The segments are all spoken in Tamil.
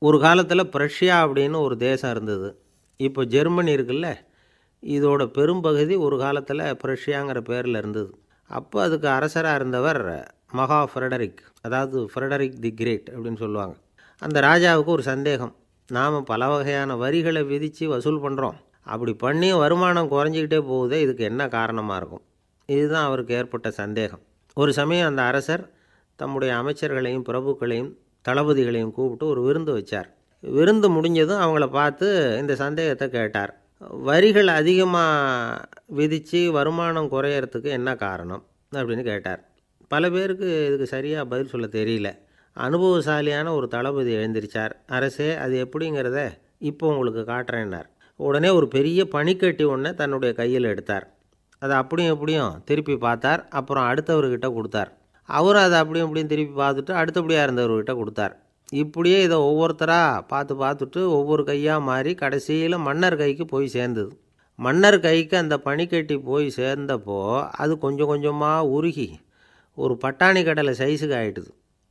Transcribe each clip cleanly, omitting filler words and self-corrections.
ஒரு காலத்தில் பிரஷ்யா அப்படின்னு ஒரு தேசம் இருந்தது. இப்போ ஜெர்மனி இருக்குல்ல, இதோட பெரும்பகுதி ஒரு காலத்தில் பிரஷ்யாங்கிற பேரில் இருந்தது. அப்போ அதுக்கு அரசராக இருந்தவர் மகா ஃப்ரெடரிக், அதாவது ஃப்ரெடரிக் தி கிரேட் அப்படின்னு சொல்லுவாங்க. அந்த ராஜாவுக்கு ஒரு சந்தேகம். நாம் பல வகையான வரிகளை விதித்து வசூல் பண்ணுறோம், அப்படி பண்ணியும் வருமானம் குறைஞ்சிக்கிட்டே போகுதே, இதுக்கு என்ன காரணமாக இருக்கும்? இதுதான் அவருக்கு ஏற்பட்ட சந்தேகம். ஒரு சமயம் அந்த அரசர் தம்முடைய அமைச்சர்களையும் பிரபுக்களையும் தளபதிகளையும் கூப்பிட்டு ஒரு விருந்து வச்சார். விருந்து முடிஞ்சதும் அவங்கள பார்த்து இந்த சந்தேகத்தை கேட்டார். வரிகள் அதிகமாக விதித்து வருமானம் குறையறதுக்கு என்ன காரணம் அப்படின்னு கேட்டார். பல பேருக்கு இதுக்கு சரியாக பதில் சொல்ல தெரியல. அனுபவசாலியான ஒரு தளபதி எழுந்திருச்சார். அரசே, அது எப்படிங்கிறத இப்போ உங்களுக்கு காட்டுறேன்னார். உடனே ஒரு பெரிய பனிக்கட்டி ஒன்றை தன்னுடைய கையில் எடுத்தார். அதை அப்படியும் எப்படியும் திருப்பி பார்த்தார். அப்புறம் அடுத்தவர்கிட்ட கொடுத்தார். அவரும் அதை அப்படியும் இப்படியும் திருப்பி பார்த்துட்டு அடுத்தபடியாக இருந்தவர்கிட்ட கொடுத்தார். இப்படியே இதை ஒவ்வொருத்தராக பார்த்துட்டு ஒவ்வொரு கையாக மாறி கடைசியில் மன்னர் கைக்கு போய் சேர்ந்தது. மன்னர் கைக்கு அந்த பனிக்கட்டி போய் சேர்ந்தப்போ அது கொஞ்சம் கொஞ்சமாக உருகி ஒரு பட்டாணி கடலை சைஸுக்கு ஆகிட்டுது.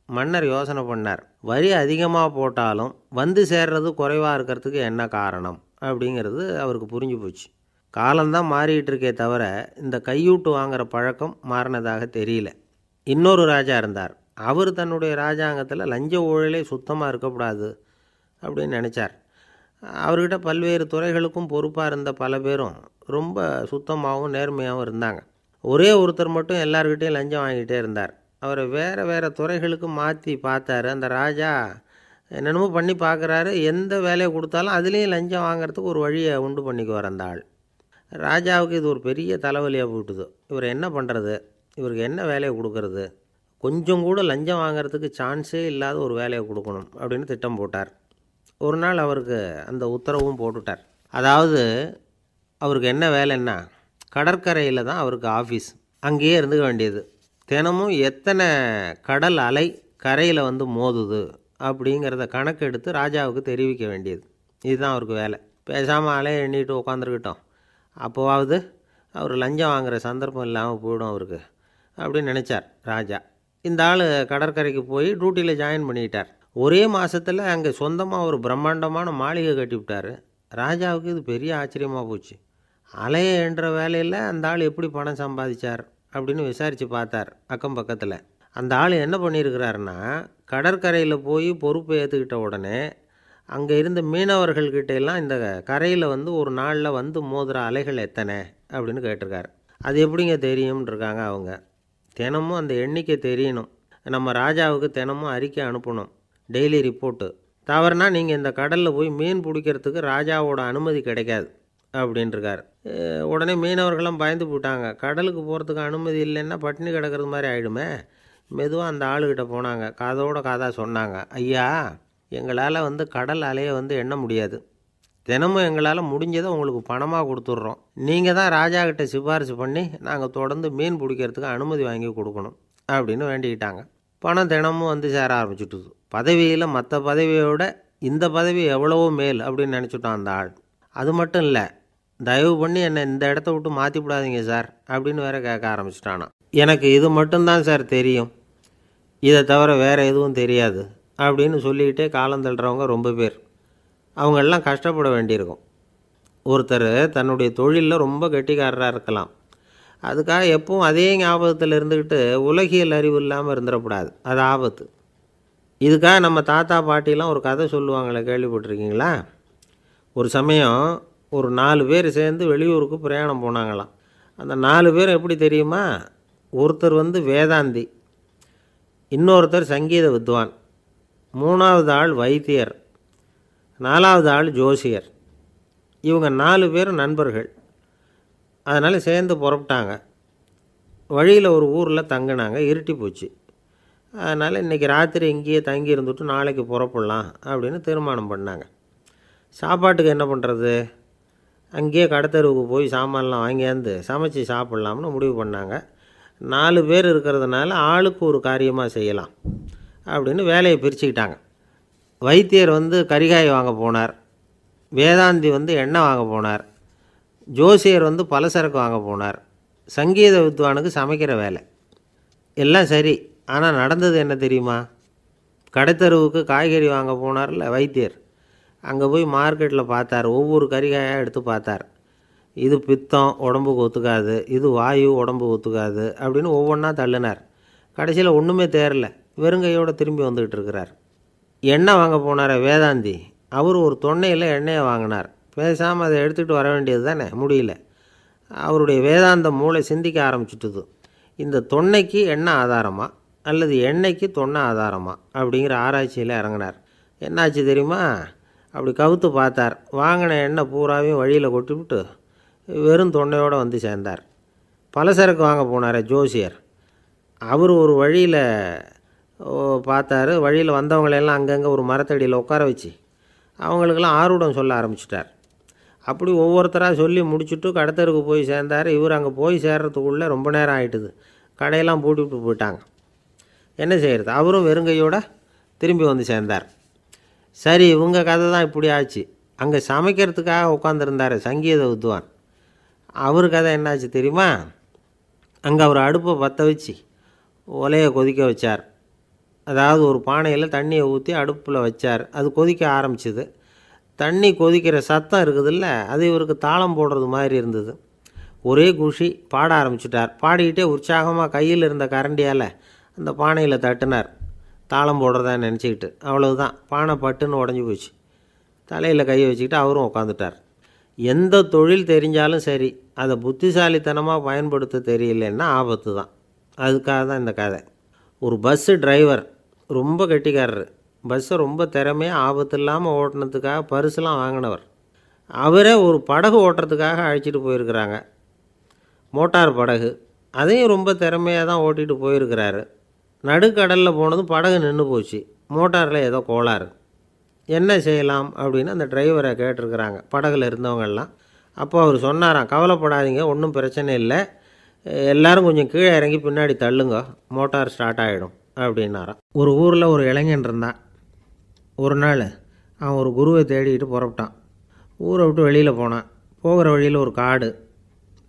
மன்னர் யோசனை பண்ணார், வரி அதிகமாக போட்டாலும் வந்து சேர்றது குறைவாக இருக்கிறதுக்கு என்ன காரணம் அப்படிங்கிறது அவருக்கு புரிஞ்சு போச்சு. காலம்தான் மாறிக்கிட்டு இருக்கே தவிர இந்த கையூட்டு வாங்குகிற பழக்கம் மாறினதாக தெரியல. இன்னொரு ராஜா இருந்தார். அவர் தன்னுடைய ராஜாங்கத்தில் லஞ்ச ஊழலே சுத்தமாக இருக்கக்கூடாது அப்படின்னு நினச்சார். அவர்கிட்ட பல்வேறு துறைகளுக்கும் பொறுப்பாக இருந்த பல பேரும் ரொம்ப சுத்தமாகவும் நேர்மையாகவும் இருந்தாங்க. ஒரே ஒருத்தர் மட்டும் எல்லார்கிட்டையும் லஞ்சம் வாங்கிட்டே இருந்தார். அவரை வேறு வேறு துறைகளுக்கு மாற்றி பார்த்தாரு. அந்த ராஜா என்னென்னமோ பண்ணி பார்க்குறாரு. எந்த வேலையை கொடுத்தாலும் அதுலேயும் லஞ்சம் வாங்கிறதுக்கு ஒரு வழியை உண்டு பண்ணிக்குவார் அந்த ஆள். ராஜாவுக்கு இது ஒரு பெரிய தலைவலியாக போட்டுது. இவர் என்ன பண்ணுறது? இவருக்கு என்ன வேலையை கொடுக்கறது? கொஞ்சம் கூட லஞ்சம் வாங்கிறதுக்கு சான்ஸே இல்லாத ஒரு வேலையை கொடுக்கணும் அப்படின்னு திட்டம் போட்டார். ஒரு நாள் அவருக்கு அந்த உத்தரவும் போட்டுட்டார். அதாவது அவருக்கு என்ன வேலைன்னா, கடற்கரையில் தான் அவருக்கு ஆஃபீஸ். அங்கேயே இருந்துக்க வேண்டியது. தினமும் எத்தனை கடல் அலை கரையில் வந்து மோதுது அப்படிங்கிறத கணக்கெடுத்து ராஜாவுக்கு தெரிவிக்க வேண்டியது. இதுதான் அவருக்கு வேலை. பேசாமல் அலையை எண்ணிட்டு உட்காந்துருக்கிட்டோம், அப்போவாவது அவர் லஞ்சம் வாங்குகிற சந்தர்ப்பம் இல்லாமல் போயிடும் அவருக்கு அப்படின்னு நினச்சார் ராஜா. இந்த ஆள் கடற்கரைக்கு போய் டியூட்டியில் ஜாயின் பண்ணிக்கிட்டார். ஒரே மாதத்தில் அங்கே சொந்தமாக ஒரு பிரம்மாண்டமான மாளிகை கட்டி விட்டார். ராஜாவுக்கு இது பெரிய ஆச்சரியமாக போச்சு. அலையை என்ற வேலையில் அந்த ஆள் எப்படி பணம் சம்பாதிச்சார் அப்படின்னு விசாரித்து பார்த்தார் அக்கம் பக்கத்தில். அந்த ஆள் என்ன பண்ணியிருக்கிறாருன்னா, கடற்கரையில் போய் பொறுப்பை ஏற்றுக்கிட்ட உடனே அங்கே இருந்த மீனவர்கள்கிட்ட எல்லாம் இந்த கரையில் வந்து ஒரு நாளில் வந்து மோதுகிற அலைகள் எத்தனை அப்படின்னு கேட்டிருக்காரு. அது எப்படிங்க தெரியும்னு இருக்காங்க அவங்க. தினமும் அந்த எண்ணிக்கை தெரியணும். நம்ம ராஜாவுக்கு தினமும் அறிக்கை அனுப்பணும், டெய்லி ரிப்போர்ட்டு. தவறுனா நீங்கள் இந்த கடலில் போய் மீன் பிடிக்கிறதுக்கு ராஜாவோட அனுமதி கிடைக்காது அப்படின்ட்டுருக்கார். உடனே மீனவர்களும் பயந்து போட்டாங்க. கடலுக்கு போகிறதுக்கு அனுமதி இல்லைன்னா பட்டினி கிடக்கிறது மாதிரி ஆகிடுமே. மெதுவாக அந்த ஆளுகிட்ட போனாங்க. காதோட காதாக சொன்னாங்க, ஐயா, எங்களால் வந்து கடல் அலையை வந்து எண்ண முடியாது. தினமும் எங்களால் முடிஞ்சதை உங்களுக்கு பணமாக கொடுத்துட்றோம். நீங்கள் தான் ராஜா கிட்ட சிபாரிசு பண்ணி நாங்கள் தொடர்ந்து மீன் பிடிக்கிறதுக்கு அனுமதி வாங்கி கொடுக்கணும் அப்படின்னு வேண்டிக்கிட்டாங்க. பணம் தினமும் வந்து சேர ஆரம்பிச்சுட்டுது. பதவியில் மற்ற பதவியோட இந்த பதவி எவ்வளவோ மேல் அப்படின்னு நினச்சிட்டான் அந்த ஆள். அது மட்டும் இல்லை, தயவு பண்ணி என்னை இந்த இடத்த விட்டு மாற்றி விடாதீங்க சார் அப்படின்னு வேற கேட்க ஆரம்பிச்சிட்டானா. எனக்கு இது மட்டும்தான் சார் தெரியும், இதை தவிர வேறு எதுவும் தெரியாது அப்படின்னு சொல்லிக்கிட்டே காலம் தள்ளுறவங்க ரொம்ப பேர். அவங்களெல்லாம் கஷ்டப்பட வேண்டியிருக்கும். ஒருத்தர் தன்னுடைய தொழிலில் ரொம்ப கெட்டிக்காரராக இருக்கலாம். அதுக்காக எப்பவும் அதே ஞாபகத்தில் இருந்துக்கிட்டு உலகியல் அறிவு இல்லாமல் இருந்துடக்கூடாது. அது ஆபத்து. இதுக்காக நம்ம தாத்தா பாட்டிலாம் ஒரு கதை சொல்லுவாங்களே, கேள்விப்பட்டிருக்கீங்களா? ஒரு சமயம் ஒரு 4 பேர் சேர்ந்து வெளியூருக்கு பிரயாணம் போனாங்களாம். அந்த 4 பேர் எப்படி தெரியுமா? ஒருத்தர் வந்து வேதாந்தி, இன்னொருத்தர் சங்கீத வித்வான், 3வது ஆள் வைத்தியர், 4வது ஆள் ஜோசியர். இவங்க 4 பேரும் நண்பர்கள். அதனால் சேர்ந்து புறப்பட்டாங்க. வழியில் ஒரு ஊரில் தங்கினாங்க. இருட்டி போச்சு. அதனால் இன்றைக்கி ராத்திரி இங்கேயே தங்கி இருந்துட்டு நாளைக்கு புறப்படலாம் அப்படின்னு தீர்மானம் பண்ணாங்க. சாப்பாட்டுக்கு என்ன பண்ணுறது? அங்கேயே கடத்தெருவுக்கு போய் சாமான்லாம் வாங்கியாந்து சமைச்சு சாப்பிட்லாம்னு முடிவு பண்ணாங்க. 4 பேர் இருக்கிறதுனால ஆளுக்கு ஒரு காரியமாக செய்யலாம் அப்படின்னு வேலையை பிரிச்சுக்கிட்டாங்க. வைத்தியர் வந்து கரிகாய் வாங்க போனார், வேதாந்தி வந்து எண்ணெய் வாங்க போனார், ஜோசியர் வந்து பலசரக்கு வாங்க போனார், சங்கீத வித்வானுக்கு சமைக்கிற வேலை. எல்லாம் சரி. ஆனால் நடந்தது என்ன தெரியுமா? கடைத்தெருவுக்கு காய்கறி வாங்க போனார்ல வைத்தியர், அங்கே போய் மார்க்கெட்டில் பார்த்தார். ஒவ்வொரு கறிகாயாக எடுத்து பார்த்தார். இது பித்தம், உடம்புக்கு ஒத்துக்காது, இது வாயு, உடம்புக்கு ஒத்துக்காது அப்படின்னு ஒவ்வொன்றா தள்ளினார். கடைசியில் ஒன்றுமே தேரல, வெறுங்கையோடு திரும்பி வந்துக்கிட்டு இருக்கிறார். எண்ணெய் வாங்க போனார் வேதாந்தி, அவர் ஒரு தொன்னையில் எண்ணெயை வாங்கினார். பேசாமல் அதை எடுத்துகிட்டு வர வேண்டியது தானே, முடியல. அவருடைய வேதாந்த மூளை சிந்திக்க ஆரம்பிச்சுட்டுது. இந்த தொன்னைக்கு எண்ணெய் ஆதாரமா அல்லது எண்ணெய்க்கு தொன்னை ஆதாரமா அப்படிங்கிற ஆராய்ச்சியில் இறங்கினார். என்னாச்சு தெரியுமா? அப்படி கவுத்து பார்த்தார். வாங்கின எண்ணெய் பூராவையும் வழியில் கொட்டிவிட்டு வெறும் தொன்னையோடு வந்து சேர்ந்தார். பலசரக்கு வாங்க போனார் ஜோசியர். அவர் ஒரு வழியில் பார்த்தார். வழியில் வந்தவங்களெல்லாம் அங்கங்கே ஒரு மரத்தடியில் உட்கார வச்சு அவங்களுக்கெல்லாம் ஆர்வம் சொல்ல ஆரம்பிச்சிட்டார். அப்படி ஒவ்வொருத்தராக சொல்லி முடிச்சுட்டு கடத்தருக்கு போய் சேர்ந்தார். இவர் அங்கே போய் சேர்றதுக்குள்ளே ரொம்ப நேரம் ஆகிட்டுது. கடையெல்லாம் பூட்டிவிட்டு போயிட்டாங்க. என்ன செய்கிறது? அவரும் வெறுங்கையோடு திரும்பி வந்து சேர்ந்தார். சரி, இவங்க கதை தான் இப்படி ஆச்சு. அங்கே சமைக்கிறதுக்காக உட்காந்துருந்தார் சங்கீத வித்வான். அவர் கதை என்னாச்சு தெரியுமா? அங்கே அவர் அடுப்பை பற்ற வச்சு ஒலையை கொதிக்க வச்சார். அதாவது ஒரு பானையில் தண்ணியை ஊற்றி அடுப்பில் வச்சார். அது கொதிக்க ஆரம்பிச்சிது. தண்ணி கொதிக்கிற சத்தம் இருக்குதுல்ல, அது இவருக்கு தாளம் போடுறது மாதிரி இருந்தது. ஒரே குஷி, பாட ஆரம்பிச்சிட்டார். பாடிக்கிட்டே உற்சாகமாக கையில் இருந்த கரண்டியால் அந்த பானையில் தட்டினார், தாளம் போடுறதா நினச்சிக்கிட்டு. அவ்வளவுதான், பானை பட்டுன்னு உடஞ்சி போச்சு. தலையில் கையை வச்சுக்கிட்டு அவரும் உட்காந்துட்டார். எந்த தொழில் தெரிஞ்சாலும் சரி, அதை புத்திசாலித்தனமாக பயன்படுத்த தெரியலன்னா ஆபத்து தான். அதுக்காக தான் இந்த கதை. ஒரு பஸ்ஸு டிரைவர் ரொம்ப கெட்டிக்காரர். பஸ்ஸை ரொம்ப திறமையாக ஆபத்து இல்லாமல் ஓட்டினதுக்காக பரிசுலாம் வாங்கினவர். அவரே ஒரு படகு ஓட்டுறதுக்காக அழைச்சிட்டு போயிருக்கிறாங்க, மோட்டார் படகு. அதையும் ரொம்ப திறமையாக தான் ஓட்டிகிட்டு போயிருக்கிறாரு. நடுக்கடலில் போனதும் படகு நின்று போச்சு. மோட்டாரில் ஏதோ கோளாறு. என்ன செய்யலாம் அப்படின்னு அந்த டிரைவரை கேட்டிருக்கிறாங்க படகுல இருந்தவங்கெல்லாம். அப்போ அவர் சொன்னாராம், கவலைப்படாதீங்க, ஒன்றும் பிரச்சனை இல்லை, எல்லோரும் கொஞ்சம் கீழே இறங்கி பின்னாடி தள்ளுங்க, மோட்டார் ஸ்டார்ட் ஆகிடும் அப்படின்னாராம். ஒரு ஊரில் ஒரு இளைஞன் இருந்தான். ஒரு நாள் அவன் ஒரு குருவை தேடிக்கிட்டு புறப்பட்டான். ஊரை விட்டு வெளியில் போனான். போகிற வழியில் ஒரு காடு.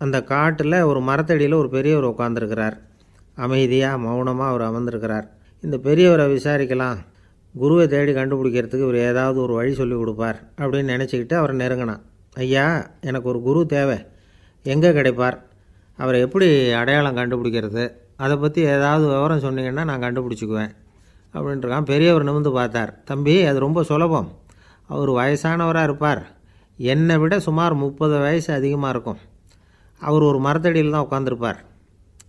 அந்த காட்டில் ஒரு மரத்தடியில் ஒரு பெரியவர் உட்காந்துருக்கிறார். அமைதியாக மௌனமாக அவர் அமர்ந்திருக்கிறார். இந்த பெரியவரை விசாரிக்கலாம், குருவை தேடி கண்டுபிடிக்கிறதுக்கு இவர் ஏதாவது ஒரு வழி சொல்லி கொடுப்பார் அப்படின்னு நினச்சிக்கிட்டு அவரை நெருங்கினான். ஐயா, எனக்கு ஒரு குரு தேவை, எங்கே கிடைப்பார்? அவரை எப்படி அடையாளம் கண்டுபிடிக்கிறது? அதை பற்றி ஏதாவது விவரம் சொன்னீங்கன்னா நான் கண்டுபிடிச்சிக்குவேன் அப்படின்ட்டுருக்கான். பெரியவர் நிமிர்ந்து பார்த்தார். தம்பி, அது ரொம்ப சுலபம். அவர் வயசானவராக இருப்பார், என்னை விட சுமார் 30 வயசு அதிகமாக இருக்கும். அவர் ஒரு மரத்தடியில் தான் உட்காந்துருப்பார்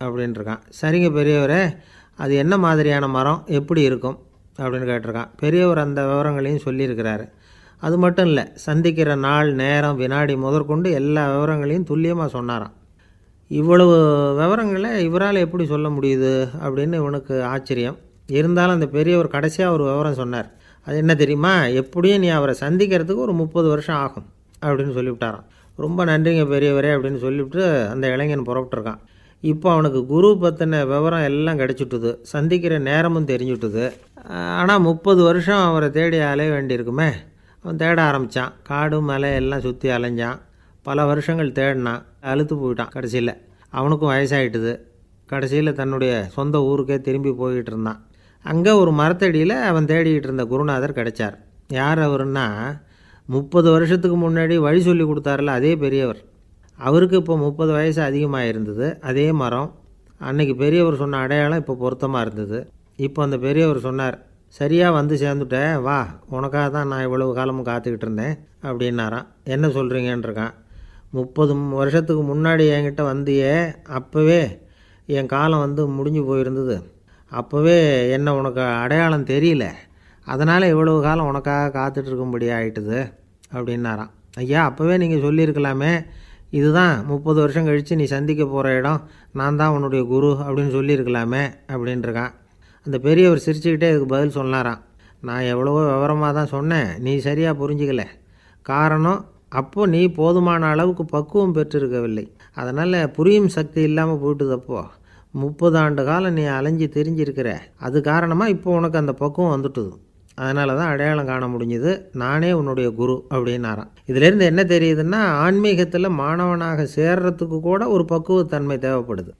அப்படின்ட்டுருக்கான். சரிங்க பெரியவரே, அது என்ன மாதிரியான மரம், எப்படி இருக்கும் அப்படின்னு கேட்டிருக்கான். பெரியவர் அந்த விவரங்களையும் சொல்லியிருக்கிறாரு. அது மட்டும் இல்லை, சந்திக்கிற நாள், நேரம், வினாடி முதற்கொண்டு எல்லா விவரங்களையும் துல்லியமாக சொன்னாராம். இவ்வளவு விவரங்களை இவரால் எப்படி சொல்ல முடியுது அப்படின்னு இவனுக்கு ஆச்சரியம். இருந்தாலும் அந்த பெரியவர் கடைசியாக ஒரு விவரம் சொன்னார். அது என்ன தெரியுமா? எப்படியும் நீ அவரை சந்திக்கிறதுக்கு ஒரு 30 வருஷம் ஆகும் அப்படின்னு சொல்லிவிட்டாராம். ரொம்ப நன்றிங்க பெரியவரே அப்படின்னு சொல்லிவிட்டு அந்த இளைஞன் புறப்பட்டுருக்கான். இப்போ அவனுக்கு குரு பற்றின விவரம் எல்லாம் கிடச்சிட்டுது, சந்திக்கிற நேரமும் தெரிஞ்சுட்டுது. ஆனால் 30 வருஷம் அவரை தேடி அலைய வேண்டியிருக்குமே. அவன் தேட ஆரம்பித்தான். காடு மலை எல்லாம் சுற்றி அலைஞ்சான். பல வருஷங்கள் தேடினான், அழுத்து போயிட்டான். கடைசியில் அவனுக்கும் வயசாகிட்டுது. கடைசியில் தன்னுடைய சொந்த ஊருக்கே திரும்பி போய்கிட்டு இருந்தான். அங்கே ஒரு மரத்தடியில் அவன் தேடிக்கிட்டு இருந்த குருநாதர் கிடைச்சார். யார் அவருன்னா, 30 வருஷத்துக்கு முன்னாடி வழி சொல்லி கொடுத்தாருல அதே பெரியவர். அவருக்கு இப்போ 30 வயசு அதிகமாக இருந்தது. அதே மரம். அன்னைக்கு பெரியவர் சொன்ன அடையாளம் இப்போ பொருத்தமாக இருந்தது. இப்போ அந்த பெரியவர் சொன்னார், சரியாக வந்து சேர்ந்துட்டேன், வா, உனக்காக தான் நான் இவ்வளவு காலமும் காத்துக்கிட்டு இருந்தேன் அப்படின்னாராம். என்ன சொல்கிறீங்கன்றிருக்கான். 30 வருஷத்துக்கு முன்னாடி என்கிட்ட வந்தியே, அப்போவே என் காலம் வந்து முடிஞ்சு போயிருந்தது. அப்போவே என்ன உனக்கு அடையாளம் தெரியல, அதனால் இவ்வளவு காலம் உனக்காக காத்துட்ருக்கும்படி ஆகிட்டுது அப்படின்னாராம். ஐயா, அப்போவே நீங்கள் சொல்லியிருக்கலாமே, இதுதான் 30 வருஷம் கழித்து நீ சந்திக்க போகிற இடம், நான் தான் உன்னுடைய குரு அப்படின்னு சொல்லியிருக்கலாமே அப்படின்ட்டுருக்கான். அந்த பெரியவர் சிரிச்சுக்கிட்டே இதுக்கு பதில் சொன்னாராம். நான் எவ்வளவோ விவரமாக தான் சொன்னேன், நீ சரியாக புரிஞ்சிக்கல. காரணம், அப்போது நீ போதுமான அளவுக்கு பக்குவம் பெற்றிருக்கவில்லை. அதனால் புரியும் சக்தி இல்லாமல் போயிட்டுதப்போ 30 ஆண்டு காலம் நீ அலைஞ்சி தெரிஞ்சிருக்கிற. அது காரணமாக இப்போ உனக்கு அந்த பக்குவம் வந்துட்டுது. அதனால தான் அடையாளம் காண முடிஞ்சுது, நானே உன்னுடைய குரு அப்படின்னாராம். இதிலேருந்து என்ன தெரியுதுன்னா, ஆன்மீகத்தில் மாணவனாக சேர்றதுக்கு கூட ஒரு பக்குவத்தன்மை தேவைப்படுது.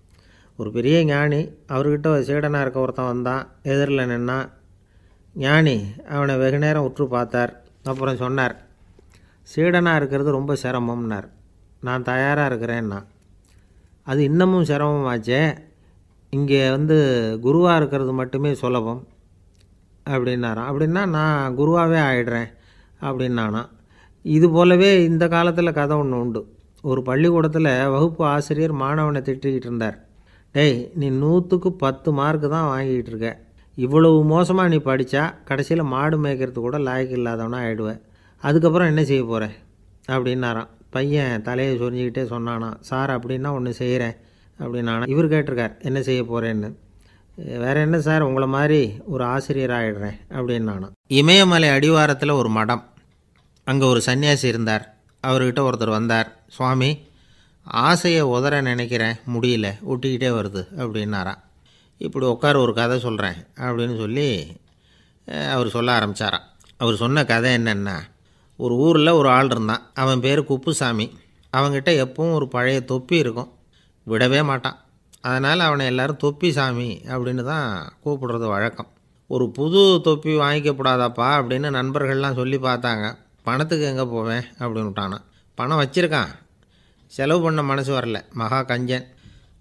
ஒரு பெரிய ஞானி, அவர்கிட்ட சீடனாக இருக்க ஒருத்தன் வந்தான், எதிரில் நின்னான். ஞானி அவனை வெகு நேரம் உற்று பார்த்தார். அப்புறம் சொன்னார், சீடனாக இருக்கிறது ரொம்ப சிரமம்னார். நான் தயாராக இருக்கிறேன்னா. அது இன்னமும் சிரமமாச்சே, இங்கே குருவாக இருக்கிறது மட்டுமே சுலபம் அப்படின்னாராம். அப்படின்னா நான் குருவாகவே ஆயிடுறேன் அப்படின்னானா. இது போலவே இந்த காலத்தில் கதை ஒன்று உண்டு. ஒரு பள்ளிக்கூடத்தில் வகுப்பு ஆசிரியர் மாணவனை திட்டிக்கிட்டு இருந்தார். டேய், நீ 100க்கு 10 மார்க்கு தான் வாங்கிக்கிட்டு இருக்க. இவ்வளவு மோசமாக நீ படித்தா கடைசியில் மாடு மேய்க்கிறது கூட லாய்க்கு இல்லாதவனா ஆகிடுவேன். அதுக்கப்புறம் என்ன செய்ய போகிறேன் அப்படின்னாராம். பையன் தலையை சொரிஞ்சிக்கிட்டே சொன்னானா, சார் அப்படின்னா ஒன்று செய்கிறேன் அப்படின்னானா. இவர் கேட்டிருக்கார், என்ன செய்ய போகிறேன்னு. வேறு என்ன சார், உங்களை மாதிரி ஒரு ஆசிரியர் ஆகிடுறேன் அப்படின்னானா. இமயமலை அடிவாரத்தில் ஒரு மடம். அங்கே ஒரு சன்னியாசி இருந்தார். அவர்கிட்ட ஒருத்தர் வந்தார். சுவாமி, ஆசையை உதற நினைக்கிறேன், முடியல, ஒட்டிக்கிட்டே வருது அப்படின்னாராம். இப்படி உட்கார, ஒரு கதை சொல்கிறேன் அப்படின்னு சொல்லி அவர் சொல்ல ஆரம்பித்தாராம். அவர் சொன்ன கதை என்னென்னா, ஒரு ஊரில் ஒரு ஆள் இருந்தான். அவன் பேர் குப்புசாமி. அவன்கிட்ட எப்பவும் ஒரு பழைய தொப்பி இருக்கும், விடவே மாட்டான். அதனால் அவனை எல்லோரும் தொப்பி சாமி அப்படின்னு தான் கூப்பிடுறது வழக்கம். ஒரு புது தொப்பி வாங்கிக்கப்படாதாப்பா அப்படின்னு நண்பர்கள்லாம் சொல்லி பார்த்தாங்க. பணத்துக்கு எங்கே போவேன் அப்படின்னு விட்டானான். பணம் வச்சுருக்கான், செலவு பண்ண மனசு வரல, மகா கஞ்சன்.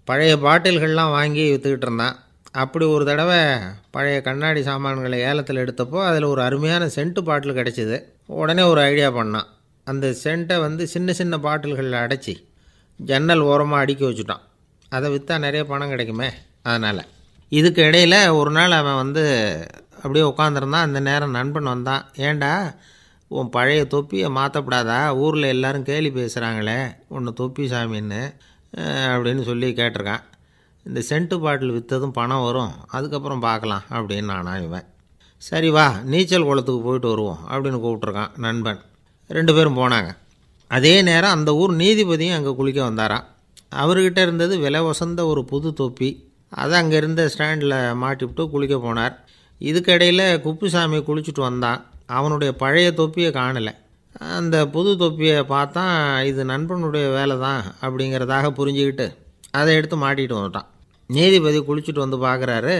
பழைய பாட்டில்கள்லாம் வாங்கி விற்றுக்கிட்டு இருந்தான். அப்படி ஒரு தடவை பழைய கண்ணாடி சாமான்களை ஏலத்தில் எடுத்தப்போ அதில் ஒரு அருமையான சென்ட்டு பாட்டில் கிடச்சிது. உடனே ஒரு ஐடியா பண்ணான். அந்த சென்ட்டை சின்ன சின்ன பாட்டில்களில் அடைச்சி ஜன்னல் ஓரமாக அடுக்கி வச்சுட்டான். அதை விற்றா நிறைய பணம் கிடைக்குமே. அதனால் இதுக்கு இடையில் ஒரு நாள் அவன் அப்படியே உட்காந்துருந்தான். அந்த நேரம் நண்பன் வந்தான். ஏண்டா, உன் பழைய தொப்பியை மாற்றப்படாதா, ஊரில் எல்லோரும் கேலி பேசுகிறாங்களே ஒன்று தொப்பி சாமின்னு அப்படின்னு சொல்லி கேட்டிருக்கான். இந்த சென்ட்டு பாட்டில் விற்றதும் பணம் வரும், அதுக்கப்புறம் பார்க்கலாம் அப்படின்னு நானா. இவன் சரி வா, நீச்சல் குளத்துக்கு போயிட்டு வருவோம் அப்படின்னு கூப்பிட்ருக்கான் நண்பன். 2 பேரும் போனாங்க. அதே நேரம் அந்த ஊர் நீதிபதியும் அங்கே குளிக்க வந்தாராம். அவர்கிட்ட இருந்தது விலை வசந்த ஒரு புது தொப்பி. அதை அங்கே இருந்த ஸ்டாண்டில் மாட்டிவிட்டு குளிக்க போனார். இதுக்கிடையில் குப்புசாமி குளிச்சுட்டு வந்தான். அவனுடைய பழைய தொப்பியை காணலை. அந்த புது தொப்பியை பார்த்தா இது நண்பனுடைய வேலை தான் அப்படிங்கிறதாக புரிஞ்சுக்கிட்டு அதை எடுத்து மாட்டிகிட்டு வந்துட்டான். நீதிபதி குளிச்சுட்டு வந்து பார்க்குறாரு,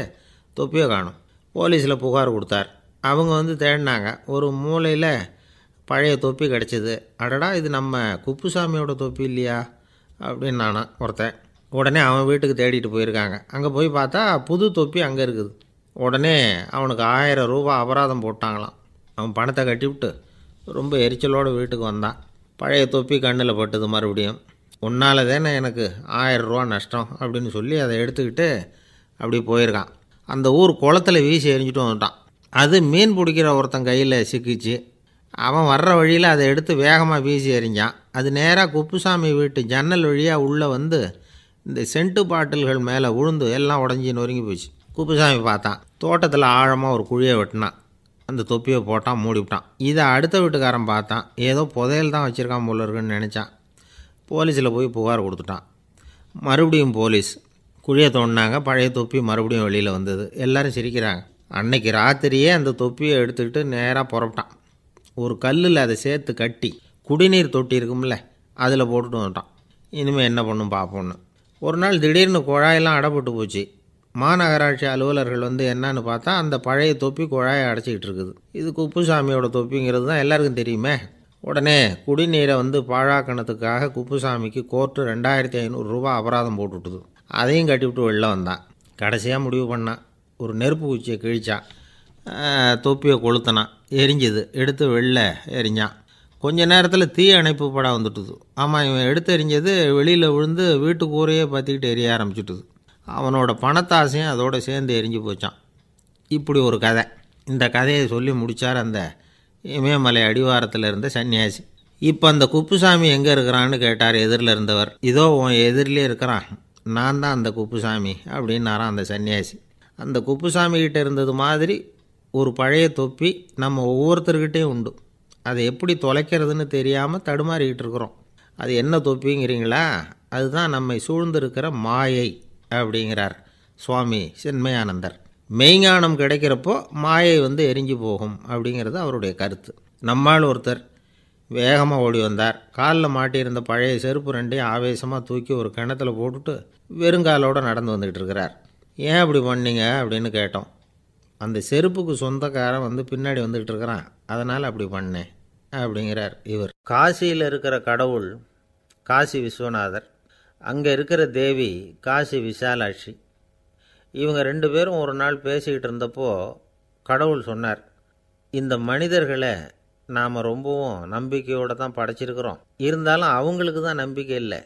தொப்பியை காணும். போலீஸில் புகார் கொடுத்தார். அவங்க தேடினாங்க. ஒரு மூலையில் பழைய தொப்பி கிடச்சிது. அடடா, இது நம்ம குப்புசாமியோட தொப்பி இல்லையா அப்படின்னு நானா ஒருத்தன். உடனே அவன் வீட்டுக்கு தேடிட்டு போயிருக்காங்க. அங்கே போய் பார்த்தா புது தொப்பி அங்கே இருக்குது. உடனே அவனுக்கு 1000 ரூபா அபராதம் போட்டாங்களாம். அவன் பணத்தை கட்டிவிட்டு ரொம்ப எரிச்சலோடு வீட்டுக்கு வந்தான். பழைய தொப்பி கண்ணில் பட்டுது. மறுபடியும், உன்னால் தானே எனக்கு 1000 ரூபா நஷ்டம் அப்படின்னு சொல்லி அதை எடுத்துக்கிட்டு அப்படி போயிருக்கான். அந்த ஊர் குளத்தில் வீசி எரிஞ்சிட்டு வந்துட்டான். அது மீன் பிடிக்கிற ஒருத்தன் கையில் சிக்கிச்சு. அவன் வர்ற வழியில் அதை எடுத்து வேகமாக வீசி எறிஞ்சான். அது நேராக குப்புசாமி வீட்டு ஜன்னல் வழியாக உள்ளே இந்த சென்ட்டு பாட்டில்கள் மேலே விழுந்து எல்லாம் உடஞ்சி நொறுங்கி போச்சு. குப்புசாமி பார்த்தான். தோட்டத்தில் ஆழமாக ஒரு குழியை வெட்டினான். அந்த தொப்பியை போட்டான், மூடிவிட்டான். இதை அடுத்த வீட்டுக்காரன் பார்த்தான். ஏதோ புதையல் தான் வச்சுருக்கான் போல இருக்குன்னு நினச்சான். போலீஸில் போய் புகார் கொடுத்துட்டான். மறுபடியும் போலீஸ் குழியை தோண்டினாங்க. பழைய தொப்பி மறுபடியும் வெளியில் வந்தது. எல்லோரும் சிரிக்கிறாங்க. அன்னைக்கு ராத்திரியே அந்த தொப்பியை எடுத்துக்கிட்டு நேராக புறப்பட்டான். ஒரு கல்லில் அதை சேர்த்து கட்டி குடிநீர் தொட்டி இருக்கும்ல, அதில் போட்டுட்டு வந்துட்டான். இனிமேல் என்ன பண்ணும் பார்ப்போன்னு. ஒரு நாள் திடீர்னு குழாயெல்லாம் அடைப்பட்டு போச்சு. மாநகராட்சி அலுவலர்கள் என்னன்னு பார்த்தா அந்த பழைய தொப்பி குழாயை அடைச்சிக்கிட்டு இருக்குது. இது குப்புசாமியோட தொப்பிங்கிறது தான் எல்லாருக்கும் தெரியுமே. உடனே குடிநீரை பாழாக்கணத்துக்காக குப்புசாமிக்கு கோர்ட்டு 2500 ரூபா அபராதம் போட்டுவிட்டுது. அதையும் கட்டிவிட்டு வெளில வந்தான். கடைசியாக முடிவு பண்ணான். ஒரு நெருப்பு குச்சியை கிழிச்சான். தொப்பியை கொளுத்தினான். எரிஞ்சுது. எடுத்து வெளில எரிஞ்சான். கொஞ்ச நேரத்தில் தீ அணைப்பு படம் வந்துட்டுது. ஆமாம், இவன் எடுத்து எரிஞ்சது வெளியில் விழுந்து வீட்டு கூரையே பற்றிக்கிட்டு எரிய ஆரம்பிச்சுட்டுது. அவனோட பணத்தாசையும் அதோடு சேர்ந்து எரிஞ்சு போச்சான். இப்படி ஒரு கதை. இந்த கதையை சொல்லி முடித்தார் அந்த இமயமலை அடிவாரத்தில் இருந்த சன்னியாசி. இப்போ அந்த குப்புசாமி எங்கே இருக்கிறான்னு கேட்டார் எதிரில் இருந்தவர். இதோ உன் எதிரிலே இருக்கிறான், நான் தான் அந்த குப்புசாமி அப்படின்னாரான் அந்த சன்னியாசி. அந்த குப்புசாமிகிட்ட இருந்தது மாதிரி ஒரு பழைய தொப்பி நம்ம ஒவ்வொருத்தர்கிட்டையும் உண்டு. அதை எப்படி தொலைக்கிறதுன்னு தெரியாமல் தடுமாறிக்கிட்டு இருக்கிறோம். அது என்ன தொப்பிங்கிறீங்களா? அதுதான் நம்மை சூழ்ந்திருக்கிற மாயை அப்படிங்கிறார் சுவாமி சின்மயானந்தர். மெய்ஞானம் கிடைக்கிறப்போ மாயை எரிஞ்சு போகும் அப்படிங்கிறது அவருடைய கருத்து. நம்மால் ஒருத்தர் வேகமாக ஓடி வந்தார். காலில் மாட்டியிருந்த பழைய செருப்பு 2ஐயும் ஆவேசமாக தூக்கி ஒரு கிணத்துல போட்டுட்டு வெறுங்காலோடு நடந்து வந்துக்கிட்டு இருக்கிறார். ஏன் அப்படி பண்ணீங்க அப்படின்னு கேட்டோம். அந்த செருப்புக்கு சொந்தக்காரன் வந்து பின்னாடி வந்துக்கிட்டு இருக்கிறான், அதனால் அப்படி பண்ணேன் அப்படிங்கிறார் இவர். காசியில் இருக்கிற கடவுள் காசி விஸ்வநாதர், அங்கே இருக்கிற தேவி காசி விசாலாட்சி. இவங்க ரெண்டு பேரும் ஒரு நாள் பேசிக்கிட்டு இருந்தப்போ கடவுள் சொன்னார், இந்த மனிதர்களை நாம் ரொம்பவும் நம்பிக்கையோடு தான் படைச்சிருக்கிறோம், இருந்தாலும் அவங்களுக்கு தான் நம்பிக்கை இல்லை,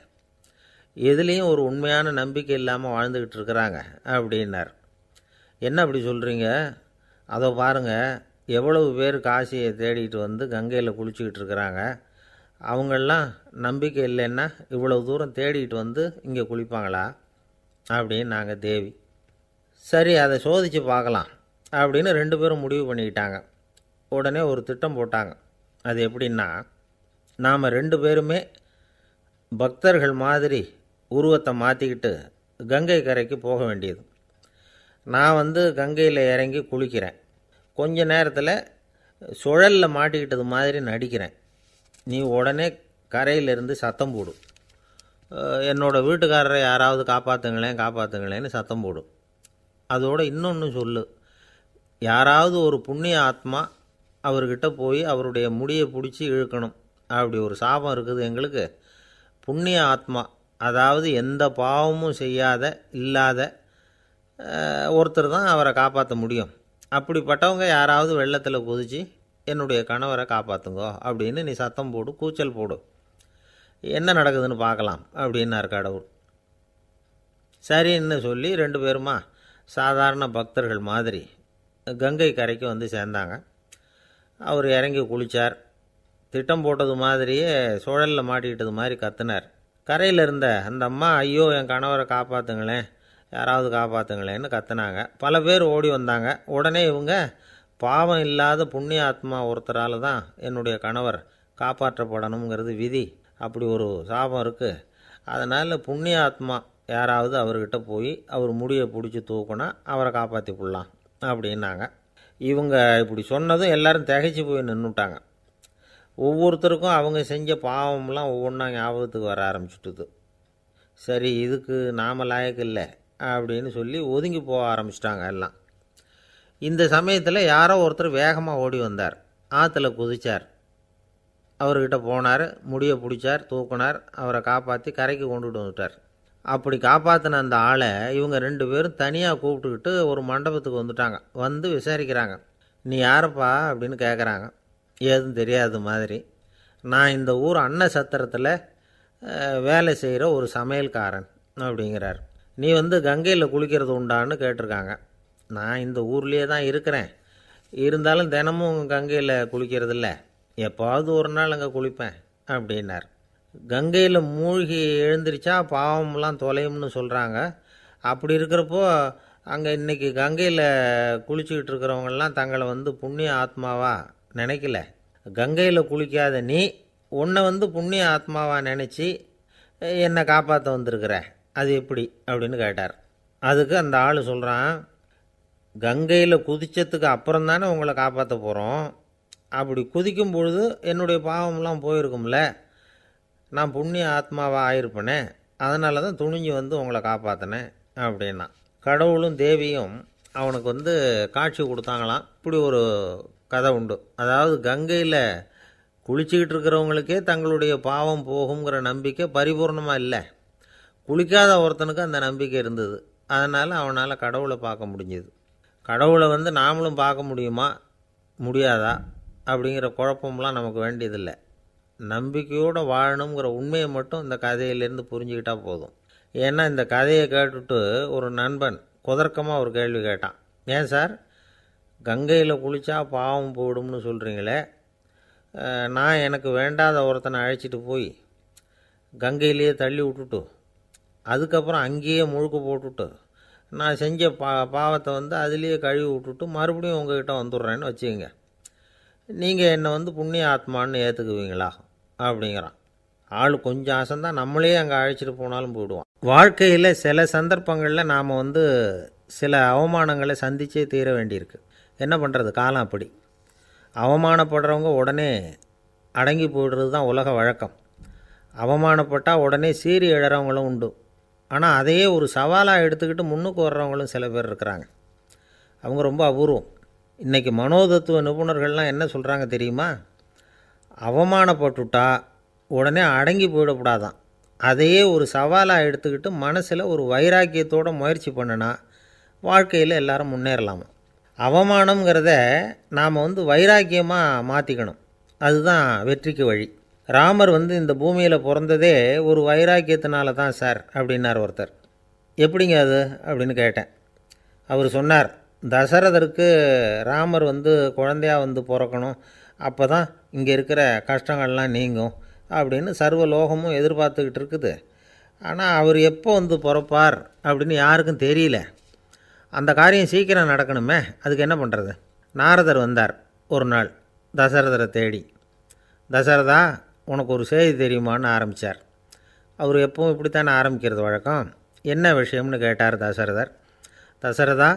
எதுலேயும் ஒரு உண்மையான நம்பிக்கை இல்லாமல் வாழ்ந்துக்கிட்டு இருக்கிறாங்க அப்படின்னார். என்ன அப்படி சொல்கிறீங்க? அதோ பாருங்கள், எவ்வளவு பேர் காசியை தேடிட்டு வந்து கங்கையில் குளிச்சுக்கிட்டு இருக்கிறாங்க, அவங்களெலாம் நம்பிக்கை இல்லைன்னா இவ்வளவு தூரம் தேடிட்டு வந்து இங்கே குளிப்பாங்களா அப்படின்னு நாங்கள் தேவி. சரி, அதை சோதித்து பார்க்கலாம் அப்படின்னு ரெண்டு பேரும் முடிவு பண்ணிக்கிட்டாங்க. உடனே ஒரு திட்டம் போட்டாங்க. அது எப்படின்னா, நாம் ரெண்டு பேருமே பக்தர்கள் மாதிரி உருவத்தை மாற்றிக்கிட்டு கங்கை கரைக்கு போக வேண்டியது. நான் வந்து கங்கையில் இறங்கி குளிக்கிறேன், கொஞ்ச நேரத்தில் சுழலில் மாட்டிக்கிட்டது மாதிரி நடிக்கிறேன். நீ உடனே கரையிலிருந்து சத்தம் போடு, என்னோடய வீட்டுக்காரரை யாராவது காப்பாற்றுங்களேன்னு சத்தம் போடும். அதோடு இன்னொன்று சொல்லு, யாராவது ஒரு புண்ணிய ஆத்மா அவர்கிட்ட போய் அவருடைய முடியை பிடிச்சி இழுக்கணும், அப்படி ஒரு சாபம் இருக்குது எங்களுக்கு. புண்ணிய ஆத்மா, அதாவது எந்த பாவமும் செய்யாத இல்லாத ஒருத்தர் தான் அவரை காப்பாற்ற முடியும். அப்படிப்பட்டவங்க யாராவது வெள்ளத்தில் குதித்து என்னுடைய கணவரை காப்பாற்றுங்கோ அப்படின்னு நீ சத்தம் போடு, கூச்சல் போடு, என்ன நடக்குதுன்னு பார்க்கலாம் அப்படின்னார் கடவுள். சரின்னு சொல்லி ரெண்டு பேருமா சாதாரண பக்தர்கள் மாதிரி கங்கை கரைக்கு வந்து சேர்ந்தாங்க. அவர் இறங்கி குளித்தார். திட்டம் போட்டது மாதிரியே சுழலில் மாட்டிக்கிட்டது மாதிரி கத்துனார். கரையில் இருந்த அந்த அம்மா, ஐயோ என் கணவரை காப்பாற்றுங்களேன், யாராவது காப்பாற்றுங்களேன்னு கத்துனாங்க. பல பேர் ஓடி வந்தாங்க. உடனே இவங்க, பாவம் இல்லாத புண்ணிய ஆத்மா ஒருத்தரால் தான் என்னுடைய கணவர் காப்பாற்றப்படணுங்கிறது விதி, அப்படி ஒரு சாபம் இருக்குது, அதனால் புண்ணிய ஆத்மா யாராவது அவர்கிட்ட போய் அவர் முடியை பிடிச்சி தூக்குனா அவரை காப்பாற்றி போடலாம் அப்படின்னாங்க. இவங்க இப்படி சொன்னதும் எல்லோரும் திகைச்சு போய் நின்றுட்டாங்க. ஒவ்வொருத்தருக்கும் அவங்க செஞ்ச பாவம்லாம் ஒவ்வொன்றா ஞாபகத்துக்கு வர ஆரம்பிச்சுட்டுது. சரி, இதுக்கு நாம் லாயக்கு இல்லை அப்படின்னு சொல்லி ஒதுங்கி போக ஆரம்பிச்சிட்டாங்க எல்லாம். இந்த சமயத்தில் யாரோ ஒருத்தர் வேகமாக ஓடி வந்தார், ஆற்றுல குதித்தார், அவர்கிட்ட போனார், முடியை பிடிச்சார், தூக்குனார், அவரை காப்பாற்றி கரைக்கு கொண்டுட்டு வந்துட்டார். அப்படி காப்பாற்றின அந்த ஆளை இவங்க ரெண்டு பேரும் தனியாக கூப்பிட்டுக்கிட்டு ஒரு மண்டபத்துக்கு வந்துட்டாங்க. வந்து விசாரிக்கிறாங்க. நீ யாரப்பா அப்படின்னு கேட்குறாங்க. ஏதும் தெரியாத மாதிரி. நான் இந்த ஊர் அன்ன சத்திரத்தில் வேலை செய்கிற ஒரு சமையல்காரன் அப்படிங்கிறார். நீ வந்து கங்கையில் குளிக்கிறது உண்டான்னு கேட்டிருக்காங்க. நான் இந்த ஊர்லேயே தான் இருக்கிறேன், இருந்தாலும் தினமும் கங்கையில் குளிக்கிறதில்ல, எப்போவாவது ஒரு நாள் அங்கே குளிப்பேன் அப்படின்னார். கங்கையில் மூழ்கி எழுந்திரிச்சா பாவம்லாம் தொலையும்னு சொல்கிறாங்க. அப்படி இருக்கிறப்போ அங்கே இன்றைக்கி கங்கையில் குளிச்சுக்கிட்டு இருக்கிறவங்கெல்லாம் தங்களை வந்து புண்ணிய ஆத்மாவா நினைக்கல. கங்கையில் குளிக்காத நீ உன்னை வந்து புண்ணிய ஆத்மாவாக நினச்சி என்னை காப்பாற்ற வந்திருக்கிற, அது எப்படி அப்படின்னு கேட்டார். அதுக்கு அந்த ஆள் சொல்கிறான், கங்கையில் குதித்ததுக்கு அப்புறம் தானே உங்களை காப்பாற்ற போகிறோம், அப்படி குதிக்கும் பொழுது என்னுடைய பாவம்லாம் போயிருக்கும்ல, நான் புண்ணிய ஆத்மாவாக ஆயிருப்பேனே, அதனால தான் துணிஞ்சு வந்து உங்களை காப்பாற்றினேன் அப்படின்னா. கடவுளும் தேவியும் அவனுக்கு வந்து காட்சி கொடுத்தாங்களாம். இப்படி ஒரு கதை உண்டு. அதாவது கங்கையில் குளிச்சுக்கிட்டு இருக்கிறவங்களுக்கே தங்களுடைய பாவம் போகுங்கிற நம்பிக்கை பரிபூர்ணமாக இல்லை, குளிக்காத ஒருத்தனுக்கு அந்த நம்பிக்கை இருந்தது. அதனால் அவனால் கடவுளை பார்க்க முடிஞ்சுது. கடவுளை வந்து நாமளும் பார்க்க முடியுமா முடியாதா அப்படிங்கிற குழப்பம்லாம் நமக்கு வேண்டியதில்லை. நம்பிக்கையோடு வாழணுங்கிற உண்மையை மட்டும் இந்த கதையிலேருந்து புரிஞ்சுக்கிட்டால் போதும். ஏன்னா இந்த கதையை கேட்டுட்டு ஒரு நண்பன் குதர்க்கமாக ஒரு கேள்வி கேட்டான். ஏன் சார், கங்கையில் குளித்தா பாவம் போயிடும்னு சொல்கிறீங்களே, நான் எனக்கு வேண்டாத ஒருத்தனை அழைச்சிட்டு போய் கங்கையிலேயே தள்ளி விட்டுட்டு அதுக்கப்புறம் அங்கேயே முழுக்க போட்டுட்டு நான் செஞ்ச பாவத்தை வந்து அதுலேயே கழுவி விட்டுட்டு மறுபடியும் உங்ககிட்ட வந்துடுறேன்னு வச்சுக்கோங்க, நீங்கள் என்னை வந்து புண்ணிய ஆத்மான்னு ஏற்றுக்குவீங்களா அப்படிங்கிறான். ஆள் கொஞ்சம் அசந்தான் நம்மளே அங்கே அழைச்சிட்டு போனாலும் போயிடுவான். வாழ்க்கையில் சில சந்தர்ப்பங்களில் நாம் வந்து சில அவமானங்களை சந்தித்தே தீர வேண்டியிருக்கு. என்ன பண்ணுறது, காலம் அப்படி. அவமானப்படுறவங்க உடனே அடங்கி போய்டுறது தான் உலக வழக்கம். அவமானப்பட்டால் உடனே சீறி எழறவங்களும் உண்டு. ஆனால் அதையே ஒரு சவாலாக எடுத்துக்கிட்டு முன்னுக்கு வர்றவங்களும் சில பேர் இருக்கிறாங்க. அவங்க ரொம்ப அபூர்வம். இன்றைக்கி மனோதத்துவ நிபுணர்கள்லாம் என்ன சொல்கிறாங்க தெரியுமா? அவமானப்பட்டுட்டா உடனே அடங்கி போயிடக்கூடாதான். அதையே ஒரு சவாலாக எடுத்துக்கிட்டு மனசில் ஒரு வைராக்கியத்தோடு முயற்சி பண்ணினா வாழ்க்கையில் எல்லாரும் முன்னேறலாமா. அவமானங்கிறத நாம் வைராக்கியமாக மாற்றிக்கணும். அதுதான் வெற்றிக்கு வழி. ராமர் இந்த பூமியில் பிறந்ததே ஒரு வைராக்கியத்தினால தான் சார் அப்படின்னார் ஒருத்தர். எப்படிங்க அது அப்படின்னு கேட்டேன். அவர் சொன்னார், தசரதருக்கு ராமர் குழந்தையாக பிறக்கணும், அப்போ தான் இங்கே இருக்கிற கஷ்டங்கள்லாம் நீங்கும் அப்படின்னு சர்வ லோகமும் எதிர்பார்த்துக்கிட்டு இருக்குது. ஆனால் அவர் எப்போ பிறப்பார் அப்படின்னு யாருக்கும் தெரியல. அந்த காரியம் சீக்கிரம் நடக்கணுமே, அதுக்கு என்ன பண்ணுறது? நாரதர் வந்தார் ஒரு நாள் தசரதரை தேடி. தசரதா, உனக்கு ஒரு செய்தி தெரியுமான்னு ஆரம்பித்தார். அவர் எப்பவும் இப்படித்தானே ஆரம்பிக்கிறது வழக்கம். என்ன விஷயம்னு கேட்டார் தசரதர். தசரதா,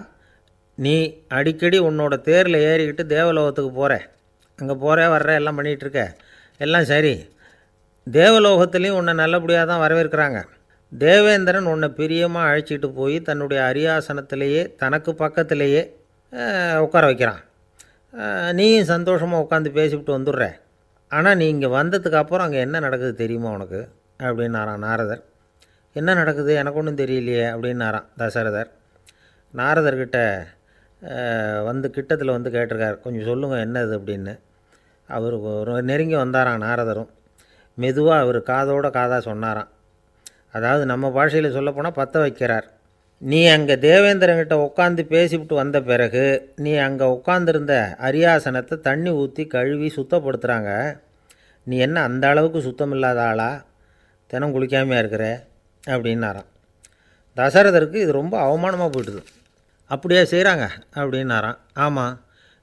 நீ அடிக்கடி உன்னோட தேரில் ஏறிக்கிட்டு தேவலோகத்துக்கு போகிற, அங்கே போகிற வர்ற எல்லாம் பண்ணிகிட்ருக்க, எல்லாம் சரி. தேவலோகத்துலேயும் உன்னை நல்லபடியாக தான் வரவேற்கிறாங்க. தேவேந்திரன் உன்னை பிரியமாக அழைச்சிட்டு போய் தன்னுடைய அரியாசனத்திலேயே தனக்கு பக்கத்திலேயே உட்கார வைக்கிறான். நீயும் சந்தோஷமாக உட்காந்து பேசிவிட்டு வந்துடுற. ஆனால் நீ இங்கே வந்ததுக்கு அப்புறம் அங்கே என்ன நடக்குது தெரியுமா உனக்கு அப்படின்னாரான் நாரதர். என்ன நடக்குது எனக்கு ஒன்றும் தெரியலையே அப்படின்னாரான் தசரதர். நாரதர்கிட்ட கிட்டத்தில் கேட்டிருக்கார், கொஞ்சம் சொல்லுங்கள் என்னது அப்படின்னு. அவர் நெருங்கி வந்தாரான் நாரதரும். மெதுவாக அவர் காதோட காதாக சொன்னாராம். அதாவது நம்ம பாஷையில் சொல்லப்போனால் பற்ற வைக்கிறார். நீ அங்கே தேவேந்திரங்கிட்ட உட்காந்து பேசிவிட்டு வந்த பிறகு நீ அங்கே உட்காந்துருந்த அரியாசனத்தை தண்ணி ஊற்றி கழுவி சுத்தப்படுத்துகிறாங்க. நீ என்ன அந்த அளவுக்கு சுத்தம் இல்லாத ஆளா? தினம் குளிக்காமையாக இருக்கிற அப்படின்னாராம். தசரதருக்கு இது ரொம்ப அவமானமாக போயிட்டுது. அப்படியே செய்கிறாங்க அப்படின்னாராம். ஆமாம்,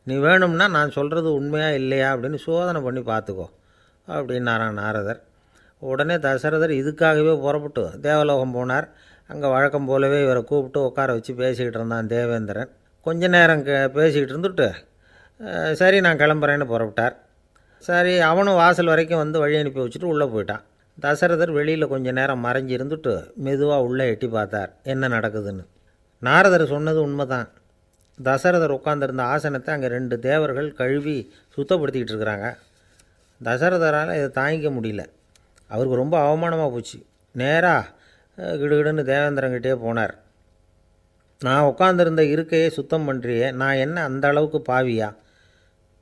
நீ வேணும்னா நான் சொல்கிறது உண்மையாக இல்லையா அப்படின்னு சோதனை பண்ணி பார்த்துக்கோ அப்படின்னாரான் நாரதர். உடனே தசரதர் இதுக்காகவே புறப்பட்டு தேவலோகம் போனார். அங்கே வழக்கம் போலவே இவரை கூப்பிட்டு உட்கார வச்சு பேசிக்கிட்டு இருந்தான் தேவேந்திரன். கொஞ்ச நேரம் பேசிக்கிட்டு இருந்துட்டு சரி நான் கிளம்புறேன்னு புறப்பட்டார். சரி, அவனும் வாசல் வரைக்கும் வழி அனுப்பி வச்சுட்டு உள்ளே போயிட்டான். தசரதர் வெளியில் கொஞ்சம் நேரம் மறைஞ்சி இருந்துட்டு மெதுவாக உள்ளே எட்டி பார்த்தார் என்ன நடக்குதுன்னு. நாரதர் சொன்னது உண்மை தான். தசரதர் உட்காந்துருந்த ஆசனத்தை அங்கே 2 தேவர்கள் கழுவி சுத்தப்படுத்திக்கிட்டு இருக்கிறாங்க. தசரதரால் இதை தாங்கிக்க முடியல. அவருக்கு ரொம்ப அவமானமாக போச்சு. நேராக கிடுகிடுன்னு தேவேந்திரங்கிட்டே போனார். நான் உட்காந்துருந்த இருக்கையே சுத்தம் பண்ணுறியே, நான் என்ன அந்த அளவுக்கு பாவியா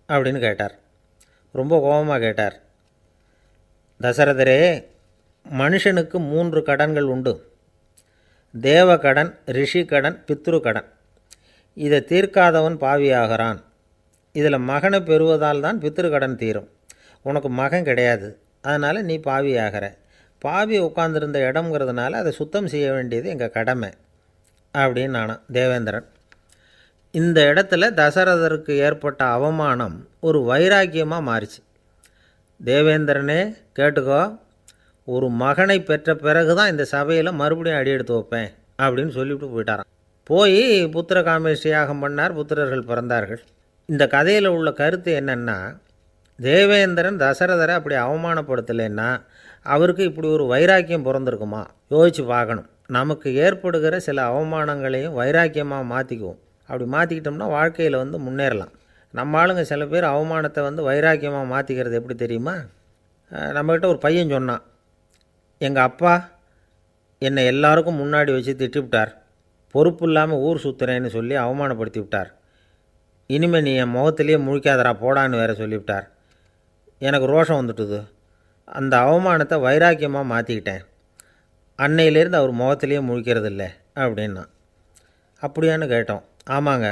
அப்படின்னு கேட்டார். ரொம்ப கோபமாக கேட்டார். தசரதரே, மனுஷனுக்கு 3 கடன்கள் உண்டு. தேவ கடன், ரிஷி கடன், பித்ரு கடன். இதை தீர்க்காதவன் பாவியாகிறான். இதில் மகனை பெறுவதால் தான் பித்ரு கடன் தீரும். உனக்கு மகன் கிடையாது, அதனால் நீ பாவியாகிற. பாவி உட்காந்துருந்த இடம்ங்கிறதுனால அதை சுத்தம் செய்ய வேண்டியது எங்கள் கடமை அப்படின்னு நானான் தேவேந்திரன். இந்த இடத்துல தசரதருக்கு ஏற்பட்ட அவமானம் ஒரு வைராக்கியமாக மாறிச்சு. தேவேந்திரனே கேட்டுக்கோ, ஒரு மகனை பெற்ற பிறகு தான் இந்த சபையில் மறுபடியும் அடி எடுத்து வைப்பேன் அப்படின்னு சொல்லிவிட்டு போயிட்டாரான். போய் புத்திர காமேஷ்டி யாகம் பண்ணார். புத்திரர்கள் பிறந்தார்கள். இந்த கதையில் உள்ள கருத்து என்னென்னா, தேவேந்திரன் தசரதரை அப்படி அவமானப்படுத்தலைன்னா அவருக்கு இப்படி ஒரு வைராக்கியம் பிறந்திருக்குமா? யோசித்து பார்க்கணும். நமக்கு ஏற்படுகிற சில அவமானங்களையும் வைராக்கியமாக மாற்றிக்குவோம். அப்படி மாற்றிக்கிட்டோம்னா வாழ்க்கையில் முன்னேறலாம். நம்ம ஆளுங்க சில பேர் அவமானத்தை வைராக்கியமாக மாற்றிக்கிறது எப்படி தெரியுமா? நம்மக்கிட்ட ஒரு பையன் சொன்னான், எங்கள் அப்பா என்னை எல்லாருக்கும் முன்னாடி வச்சு திட்டிவிட்டார், பொறுப்பு இல்லாமல் ஊர் சுற்றுறேன்னு சொல்லி அவமானப்படுத்தி விட்டார். இனிமேல் நீ என் முகத்திலேயே முழிக்காதரா போடான்னு வேறு சொல்லிவிட்டார். எனக்கு ரோஷம் வந்துட்டுது. அந்த அவமானத்தை வைராக்கியமாக மாற்றிக்கிட்டேன். அன்னையிலேருந்து அவர் முகத்திலேயே முழிக்கிறது இல்லை அப்படின்னா. அப்படியான்னு கேட்டோம். ஆமாங்க,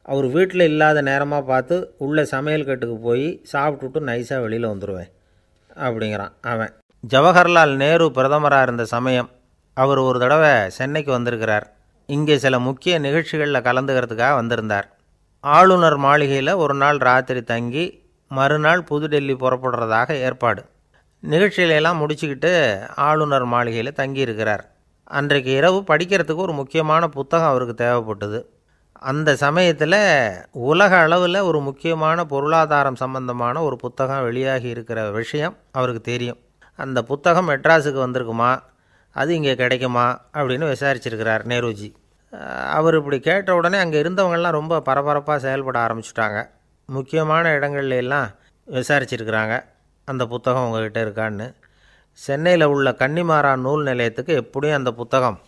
அவர் வீட்டில் இல்லாத நேரமாக பார்த்து உள்ளே சமையல் கட்டுக்கு போய் சாப்பிட்டுட்டு நைஸாக வெளியில் வந்துடுவேன் அப்படிங்கிறான் அவன். ஜவஹர்லால் நேரு பிரதமராக இருந்த சமயம் அவர் ஒரு தடவை சென்னைக்கு வந்திருக்கிறார். இங்கே சில முக்கிய நிகழ்ச்சிகளில் கலந்துக்கிறதுக்காக வந்திருந்தார். ஆளுநர் மாளிகையில் ஒரு நாள் ராத்திரி தங்கி மறுநாள் புதுடெல்லி புறப்படுறதாக ஏற்பாடு. நிகழ்ச்சியிலெல்லாம் முடிச்சுக்கிட்டு ஆளுநர் மாளிகையில் தங்கியிருக்கிறார். அன்றைக்கு இரவு படிக்கிறதுக்கு ஒரு முக்கியமான புத்தகம் அவருக்கு தேவைப்பட்டது. அந்த சமயத்தில் உலக அளவில் ஒரு முக்கியமான பொருளாதாரம் சம்பந்தமான ஒரு புத்தகம் வெளியாகி இருக்கிற விஷயம் அவருக்கு தெரியும். அந்த புத்தகம் மெட்ராஸுக்கு வந்திருக்குமா, அது இங்கே கிடைக்குமா அப்படின்னு விசாரிச்சிருக்கிறார் நேருஜி. அவர் இப்படி கேட்ட உடனே அங்கே இருந்தவங்கெல்லாம் ரொம்ப பரபரப்பாக செயல்பட ஆரம்பிச்சிட்டாங்க. முக்கியமான இடங்கள்ல எல்லாம் விசாரிச்சிருக்கிறாங்க அந்த புத்தகம் உங்ககிட்ட இருக்கான்னு. சென்னையில் உள்ள கன்னிமாரா நூல் நிலையத்துக்கு எப்படியும் அந்த புத்தகம்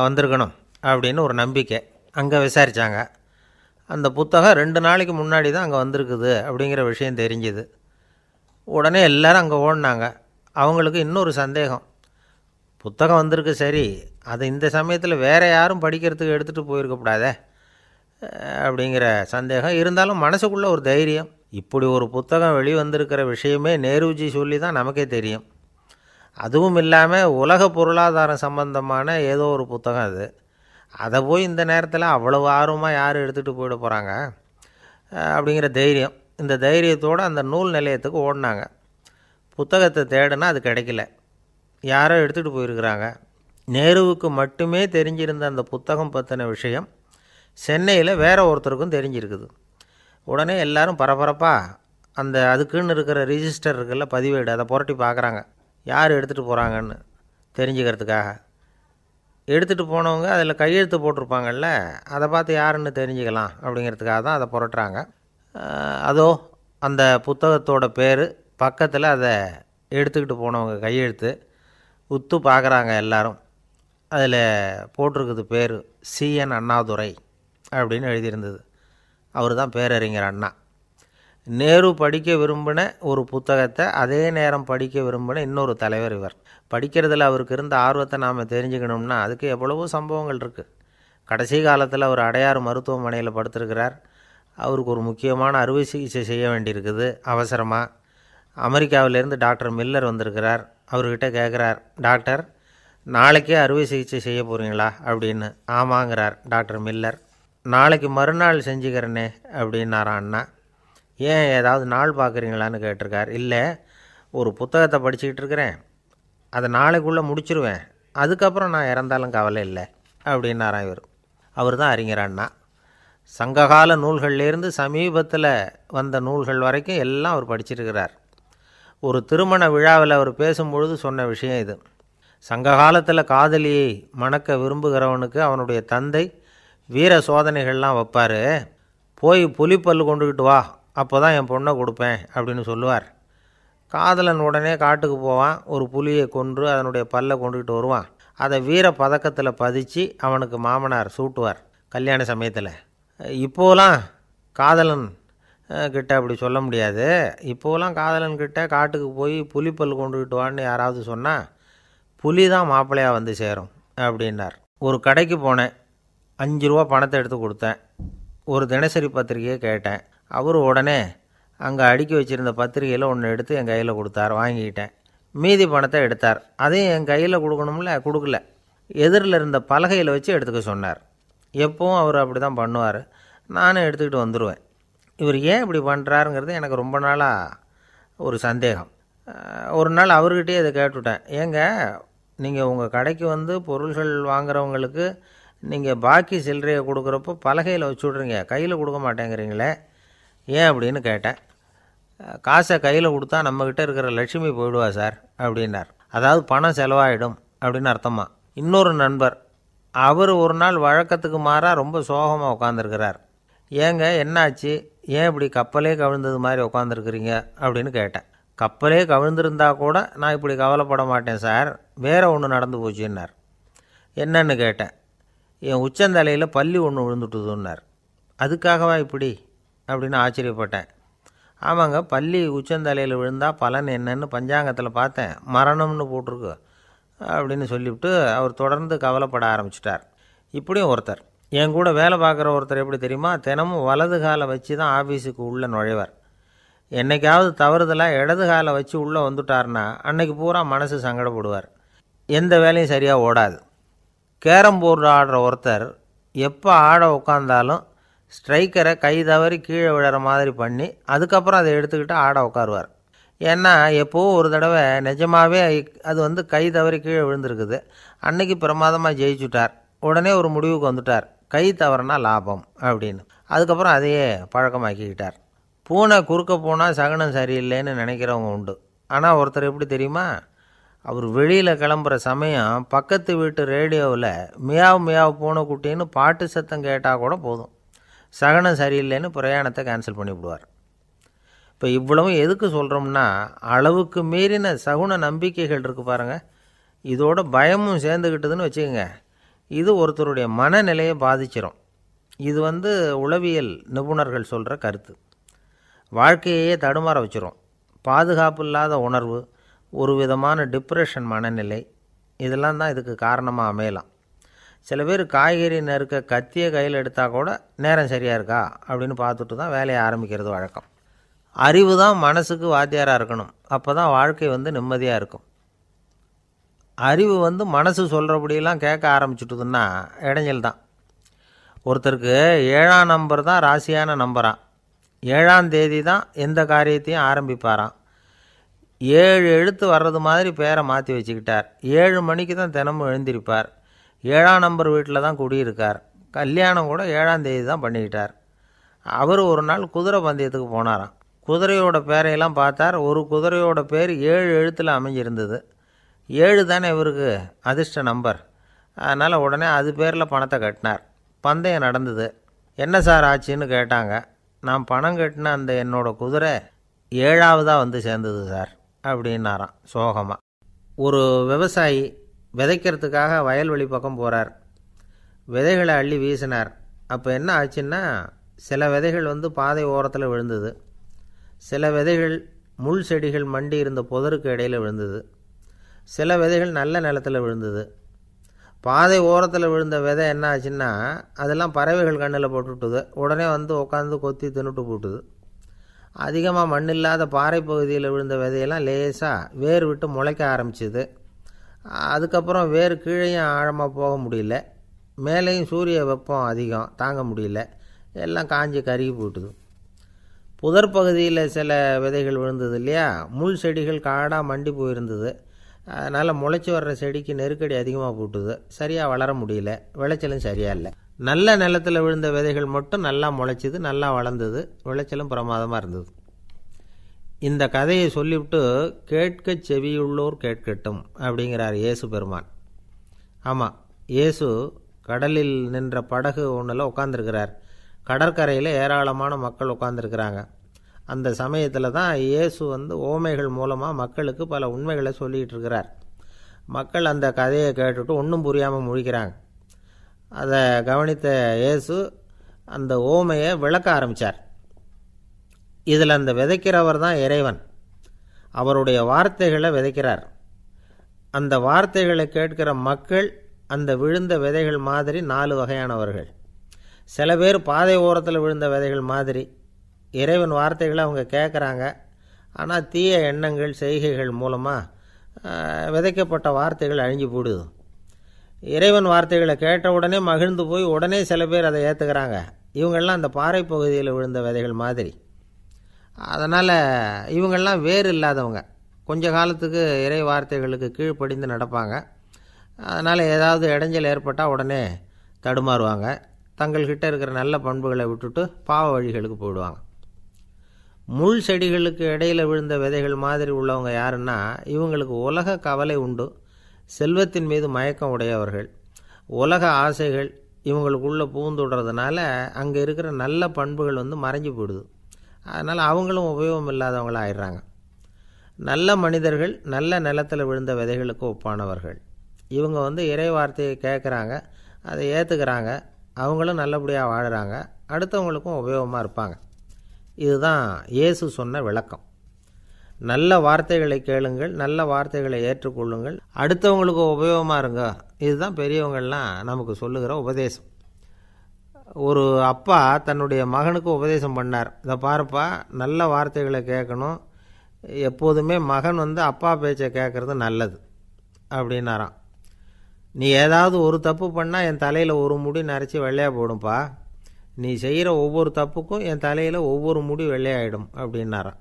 வந்திருக்கணும் அப்படின்னு ஒரு நம்பிக்கை. அங்கே விசாரித்தாங்க. அந்த புத்தகம் 2 நாளைக்கு முன்னாடி தான் அங்கே வந்திருக்குது அப்படிங்கிற விஷயம் தெரிஞ்சுது. உடனே எல்லோரும் அங்கே ஓடினாங்க. அவங்களுக்கு இன்னொரு சந்தேகம், புத்தகம் வந்திருக்கு சரி, அது இந்த சமயத்தில் வேறு யாரும் படிக்கிறதுக்கு எடுத்துகிட்டு போயிருக்கக்கூடாதே அப்படிங்கிற சந்தேகம் இருந்தாலும் மனசுக்குள்ளே ஒரு தைரியம். இப்படி ஒரு புத்தகம் வெளிவந்திருக்கிற விஷயமே நேருஜி சொல்லி தான் நமக்கே தெரியும். அதுவும் இல்லாமல் உலக பொருளாதாரம் சம்பந்தமான ஏதோ ஒரு புத்தகம் அது. அதை போய் இந்த நேரத்தில் அவ்வளவு ஆர்வமாக யார் எடுத்துகிட்டு போயிட போகிறாங்க அப்படிங்கிற தைரியம். இந்த தைரியத்தோடு அந்த நூல் நிலையத்துக்கு ஓடினாங்க. புத்தகத்தை தேடினா அது கிடைக்கல. யாரோ எடுத்துகிட்டு போயிருக்கிறாங்க. நேருவுக்கு மட்டுமே தெரிஞ்சிருந்த அந்த புத்தகம் பற்றின விஷயம் சென்னையில் வேற ஒருத்தருக்கும் தெரிஞ்சிருக்குது. உடனே எல்லோரும் பரபரப்பாக அந்த அதுக்குன்னு இருக்கிற ரிஜிஸ்டர் இருக்குல்ல, பதிவேடு, அதை புரட்டி பார்க்குறாங்க யார் எடுத்துகிட்டு போகிறாங்கன்னு தெரிஞ்சுக்கிறதுக்காக. எடுத்துகிட்டு போனவங்க அதில் கையெழுத்து போட்டிருப்பாங்கல்ல, அதை பார்த்து யாருன்னு தெரிஞ்சுக்கலாம் அப்படிங்கிறதுக்காக தான் அதை புரட்டுறாங்க. அதோ அந்த புத்தகத்தோட பேர் பக்கத்தில் அதை எடுத்துக்கிட்டு போனவங்க கையெழுத்து உத்து பார்க்குறாங்க எல்லாரும். அதில் போட்டிருக்குது பேர் CN அண்ணாதுரை அப்படின்னு எழுதியிருந்தது. அவர் தான் பேரறிஞர் அண்ணா. நேரு படிக்க விரும்பின ஒரு புத்தகத்தை அதே நேரம் படிக்க விரும்பின இன்னொரு தலைவர் இவர். படிக்கிறதுல அவருக்கு இருந்த ஆர்வத்தை நாம் தெரிஞ்சுக்கணும்னா அதுக்கு எவ்வளவோ சம்பவங்கள் இருக்குது. கடைசி காலத்தில் அவர் அடையாறு மருத்துவமனையில் படுத்திருக்கிறார். அவருக்கு ஒரு முக்கியமான அறுவை சிகிச்சை செய்ய வேண்டியிருக்குது அவசரமாக. அமெரிக்காவிலேருந்து டாக்டர் மில்லர் வந்திருக்கிறார். அவர்கிட்ட கேட்குறார், டாக்டர் நாளைக்கே அறுவை சிகிச்சை செய்ய போகிறீங்களா அப்படின்னு. ஆமாங்கிறார் டாக்டர் மில்லர். நாளைக்கு மறுநாள் செஞ்சுக்கிறேனே அப்படின்னாரான் அண்ணா. ஏன் ஏதாவது நாள் பார்க்குறீங்களான்னு கேட்டிருக்கார். இல்லை, ஒரு புத்தகத்தை படிச்சுக்கிட்டு இருக்கிறேன், அதை நாளைக்குள்ளே முடிச்சிருவேன், அதுக்கப்புறம் நான் இறந்தாலும் கவலை இல்லை அப்படின்னாரான் இவர். அவர் தான் அறிஞர் அண்ணா. சங்ககால நூல்கள்லேருந்து சமீபத்தில் வந்த நூல்கள் வரைக்கும் எல்லாம் அவர் படிச்சிருக்கிறார். ஒரு திருமண விழாவில் அவர் பேசும்பொழுது சொன்ன விஷயம் இது. சங்க காலத்தில் காதலியை மணக்க விரும்புகிறவனுக்கு அவனுடைய தந்தை வீர சோதனைகள்லாம் வைப்பார். போய் புலிப்பல் கொண்டுக்கிட்டு வா, அப்போ தான் என் பொண்ணை கொடுப்பேன் அப்படின்னு சொல்லுவார். காதலன் உடனே காட்டுக்கு போவான், ஒரு புலியை கொன்று அதனுடைய பல்லை கொண்டுக்கிட்டு வருவான். அதை வீர பதக்கத்தில் பதிச்சு அவனுக்கு மாமனார் சூட்டுவார் கல்யாண சமயத்தில். இப்போலாம் காதலன் கிட்ட அப்படி சொல்ல முடியாது. இப்போலாம் காதலன்கிட்ட காட்டுக்கு போய் புலிப்பல் கொண்டுக்கிட்டு வான்னு யாராவது சொன்னால் புலி தான் மாப்பிள்ளையாக வந்து சேரும் அப்படின்னார். ஒரு கடைக்கு போனேன், 5 ரூபா பணத்தை எடுத்து கொடுத்தேன். ஒரு தினசரி பத்திரிகையை கேட்டேன். அவர் உடனே அங்கே அடுக்கி வச்சுருந்த பத்திரிகையில் ஒன்று எடுத்து என் கையில் கொடுத்தார். வாங்கிக்கிட்டேன். மீதி பணத்தை எடுத்தார். அதையும் என் கையில் கொடுக்கணும்ல, கொடுக்கல. எதிரில் இருந்த பலகையில் வச்சு எடுத்துக்க சொன்னார். எப்பவும் அவர் அப்படி தான் பண்ணுவார். நானும் எடுத்துக்கிட்டு வந்துடுவேன். இவர் ஏன் இப்படி பண்ணுறாருங்கிறது எனக்கு ரொம்ப நாளாக ஒரு சந்தேகம். ஒரு நாள் அவர்கிட்டயே இதை கேட்டுவிட்டேன். ஏங்க, நீங்கள் உங்கள் கடைக்கு வந்து பொருள்கள் வாங்குறவங்களுக்கு நீங்கள் பாக்கி சில்லறையை கொடுக்குறப்போ பலகையில் வச்சு விட்றீங்க, கையில் கொடுக்க மாட்டேங்கிறீங்களே, ஏன் அப்படின்னு கேட்டேன். காசை கையில் கொடுத்தா நம்மக்கிட்ட இருக்கிற லட்சுமி போயிடுவா சார் அப்படின்னார். அதாவது பணம் செலவாயிடும் அப்படின்னு அர்த்தமா. இன்னொரு நண்பர், அவர் ஒரு நாள் வழக்கத்துக்கு மாறாக ரொம்ப சோகமாக உட்காந்துருக்கிறார். ஏங்க என்னாச்சு, ஏன் இப்படி கப்பலே கவிழ்ந்தது மாதிரி உட்காந்துருக்குறீங்க அப்படின்னு கேட்டேன். கப்பலே கவிழ்ந்திருந்தா கூட நான் இப்படி கவலைப்பட மாட்டேன் சார், வேறு ஒன்று நடந்து போச்சுன்னார். என்னன்னு கேட்டேன். என் உச்சந்தலையில் பல்லி ஒன்று விழுந்துட்டுதுன்னார். அதுக்காகவா இப்படி அப்படின்னு ஆச்சரியப்பட்டேன். ஆமாங்க, பல்லி உச்சந்தலையில் விழுந்தால் பலன் என்னன்னு பஞ்சாங்கத்தில் பார்த்தேன், மரணம்னு போட்டிருக்கு அப்படின்னு சொல்லிவிட்டு அவர் தொடர்ந்து கவலைப்பட ஆரம்பிச்சிட்டார். இப்படியும் ஒருத்தர், என் கூட வேலை பார்க்குற ஒருத்தர் எப்படி தெரியுமா, தினமும் வலது காலை வச்சு தான் ஆஃபீஸுக்கு உள்ளே நுழைவார். என்றைக்காவது தவறுதலாக இடது காலை வச்சு உள்ளே வந்துட்டார்னா அன்னைக்கு பூரா மனசு சங்கடப்படுவார். எந்த வேலையும் சரியாக ஓடாது. கேரம் போர்டு ஆடுற ஒருத்தர் எப்போ ஆட உட்காந்தாலும் ஸ்ட்ரைக்கரை கை தவறி கீழே விழுற மாதிரி பண்ணி அதுக்கப்புறம் அதை எடுத்துக்கிட்டு ஆட உட்காருவார். ஏன்னா எப்போவோ ஒரு தடவை நிஜமாகவே அது கை தவறி கீழே விழுந்திருக்குது. அன்னைக்கு பிரமாதமாக ஜெயிச்சுட்டார். உடனே ஒரு முடிவுக்கு வந்துட்டார், கை தவறுனா லாபம் அப்படின்னு. அதுக்கப்புறம் அதையே பழக்கமாக்கிக்கிட்டார். பூனை குறுக்க போனால் சகுனம் சரியில்லைன்னு நினைக்கிறவங்க உண்டு. ஆனால் ஒருத்தர் எப்படி தெரியுமா, அவர் வெளியில் கிளம்புற சமயம் பக்கத்து வீட்டு ரேடியோவில் மியாவ் மியாவ் பூனைக்குட்டின்னு பாட்டு சத்தம் கேட்டால் கூட போதும், சகனம் சரியில்லைன்னு பிரயாணத்தை கேன்சல் பண்ணிவிடுவார். இப்போ இவ்வளவும் எதுக்கு சொல்கிறோம்னா, அளவுக்கு மீறின சகுன நம்பிக்கைகள் இருக்குது பாருங்கள், இதோட பயமும் சேர்ந்துக்கிட்டதுன்னு வச்சுக்கோங்க, இது ஒருத்தருடைய மனநிலையை பாதிச்சிடும். இது உளவியல் நிபுணர்கள் சொல்கிற கருத்து. வாழ்க்கையே தடுமாற வச்சிரும். பாதுகாப்பு இல்லாத உணர்வு, ஒரு விதமான டிப்ரெஷன் மனநிலை, இதெல்லாம் தான் இதுக்கு காரணமாக அமையலாம். சில பேர் காய்கறி நறுக்க கத்தியை கையில் எடுத்தால் கூட நேரம் சரியாக இருக்கா அப்படின்னு பார்த்துட்டு தான் வேலையை ஆரம்பிக்கிறது வழக்கம். அறிவு தான் மனசுக்கு வாத்தியாராக இருக்கணும், அப்போ தான் வாழ்க்கை நிம்மதியாக இருக்கும். அறிவு மனசு சொல்கிறபடியெல்லாம் கேட்க ஆரம்பிச்சுட்டுதுன்னா இடைஞ்சல் தான். ஒருத்தருக்கு 7ஆம் நம்பர் தான் ராசியான நம்பரான், 7ஆம் தேதி தான் எந்த காரியத்தையும் ஆரம்பிப்பாராம். 7 எழுத்து வர்றது மாதிரி பேரை மாற்றி வச்சுக்கிட்டார். 7 மணிக்கு தான் தினமும் எழுந்திருப்பார். 7ஆம் நம்பர் வீட்டில் தான் குடியிருக்கார். கல்யாணம் கூட 7ஆம் தேதி தான் பண்ணிக்கிட்டார். அவர் ஒரு நாள் குதிரை பந்தயத்துக்கு போனாராம். குதிரையோட பேரையெல்லாம் பார்த்தார். ஒரு குதிரையோட பேர் 7 எழுத்தில் அமைஞ்சிருந்தது. 7 தானே இவருக்கு அதிர்ஷ்ட நம்பர், அதனால் உடனே அது பேரில் பணத்தை கட்டினார். பந்தயம் நடந்தது. என்ன சார் ஆச்சுன்னு கேட்டாங்க. நான் பணம் கட்டின அந்த என்னோடய குதிரை 7ஆவதாக சேர்ந்தது சார் அப்படின்னாராம் சோகமாக. ஒரு விவசாயி விதைக்கிறதுக்காக வயல்வெளி பக்கம் போகிறார். விதைகளை அள்ளி வீசினார். அப்போ என்ன ஆச்சுன்னா, சில விதைகள் பாதை ஓரத்தில் விழுந்தது, சில விதைகள் முள் செடிகள் மண்டி இருந்த புதருக்கு இடையில் விழுந்தது, சில விதைகள் நல்ல நிலத்தில் விழுந்தது. பாதை ஓரத்தில் விழுந்த விதை என்ன ஆச்சுன்னா, அதெல்லாம் பறவைகள் கண்ணில் போட்டுவிட்டுது. உடனே உட்காந்து கொத்தி தின்னுட்டு போட்டுது. அதிகமாக மண் இல்லாத பாறை பகுதியில் விழுந்த விதையெல்லாம் லேசாக வேர் விட்டு முளைக்க ஆரம்பிச்சிது. அதுக்கப்புறம் வேர் கீழேயும் ஆழமாக போக முடியல, மேலேயும் சூரிய வெப்பம் அதிகம் தாங்க முடியல, எல்லாம் காஞ்சி கருகி போட்டுது. புதர் பகுதியில் சில விதைகள் விழுந்தது இல்லையா, முள் செடிகள் காடாக மண்டி போயிருந்தது. அதனால் முளைச்சி வர்ற செடிக்கு நெருக்கடி அதிகமாக போட்டுது, சரியாக வளர முடியல, விளைச்சலும் சரியாக இல்லை. நல்ல நிலத்தில் விழுந்த விதைகள் மட்டும் நல்லா முளைச்சிது, நல்லா வளர்ந்தது, விளைச்சலும் பிரமாதமாக இருந்தது. இந்த கதையை சொல்லிவிட்டு கேட்க செவியுள்ளோர் கேட்கட்டும் அப்படிங்கிறார் இயேசு பெருமான். ஆமாம், இயேசு கடலில் நின்ற படகு ஒன்றில் உட்காந்துருக்கிறார். கடற்கரையில் ஏராளமான மக்கள் உட்காந்துருக்கிறாங்க. அந்த சமயத்தில் தான் இயேசு ஓமைகள் மூலமாக மக்களுக்கு பல உண்மைகளை சொல்லிகிட்டு இருக்கிறார். மக்கள் அந்த கதையை கேட்டுட்டு ஒன்றும் புரியாமல் முழிக்கிறாங்க. அதை கவனித்த இயேசு அந்த ஓமையை விளக்க ஆரம்பித்தார். இதில் அந்த விதைக்கிறவர் தான் இறைவன். அவருடைய வார்த்தைகளை விதைக்கிறார். அந்த வார்த்தைகளை கேட்கிற மக்கள் அந்த விழுந்த விதைகள் மாதிரி 4 வகையானவர்கள். சில பேர் பாதை ஓரத்தில் விழுந்த விதைகள் மாதிரி, இறைவன் வார்த்தைகளை அவங்க கேட்குறாங்க, ஆனால் தீய எண்ணங்கள் செய்கைகள் மூலமாக விதைக்கப்பட்ட வார்த்தைகள் அழிஞ்சு போடுது. இறைவன் வார்த்தைகளை கேட்ட உடனே மகிழ்ந்து போய் உடனே சில பேர் அதை ஏற்றுக்கிறாங்க. இவங்கெல்லாம் அந்த பாறை பகுதியில் விழுந்த விதைகள் மாதிரி. அதனால் இவங்கெல்லாம் வேறு இல்லாதவங்க, கொஞ்ச காலத்துக்கு இறை வார்த்தைகளுக்கு கீழ்ப்படிந்து நடப்பாங்க. அதனால் ஏதாவது இடைஞ்சல் ஏற்பட்டால் உடனே தடுமாறுவாங்க. தங்கள்கிட்ட இருக்கிற நல்ல பண்புகளை விட்டுட்டு பாவ வழிகளுக்கு போயிடுவாங்க. முள் செடிகளுக்கு இடையில் விழுந்த விதைகள் மாதிரி உள்ளவங்க யாருன்னா, இவங்களுக்கு உலக கவலை உண்டு, செல்வத்தின் மீது மயக்கம் உடையவர்கள், உலக ஆசைகள் இவங்களுக்குள்ளே பூந்துடுறதுனால அங்கே இருக்கிற நல்ல பண்புகள் மறைஞ்சு போயிடுது. அதனால் அவங்களும் உபயோகம் இல்லாதவங்களாக ஆயிடுறாங்க. நல்ல மனிதர்கள் நல்ல நிலத்தில் விழுந்த விதைகளுக்கு ஒப்பானவர்கள். இவங்க இறை வார்த்தையை கேட்குறாங்க, அதை ஏற்றுக்கிறாங்க, அவங்களும் நல்லபடியாக வாழுறாங்க, அடுத்தவங்களுக்கும் உபயோகமாக இருப்பாங்க. இதுதான் இயேசு சொன்ன விளக்கம். நல்ல வார்த்தைகளை கேளுங்கள், நல்ல வார்த்தைகளை ஏற்றுக்கொள்ளுங்கள், அடுத்தவங்களுக்கு உபயோகமாக இருங்க. இதுதான் பெரியவங்கள்லாம் நமக்கு சொல்லுகிற உபதேசம். ஒரு அப்பா தன்னுடைய மகனுக்கு உபதேசம் பண்ணார். இதை பாருப்பா, நல்ல வார்த்தைகளை கேட்கணும், எப்போதுமே மகன் அப்பா பேச்சை கேட்குறது நல்லது அப்படின்னாராம். நீ ஏதாவது ஒரு தப்பு பண்ணால் என் தலையில் ஒரு முடி நரைச்சி வெள்ளையாக போடும்பா, நீ செய்கிற ஒவ்வொரு தப்புக்கும் என் தலையில் ஒவ்வொரு முடி வெள்ளையாயிடும் அப்படின்னாராம்.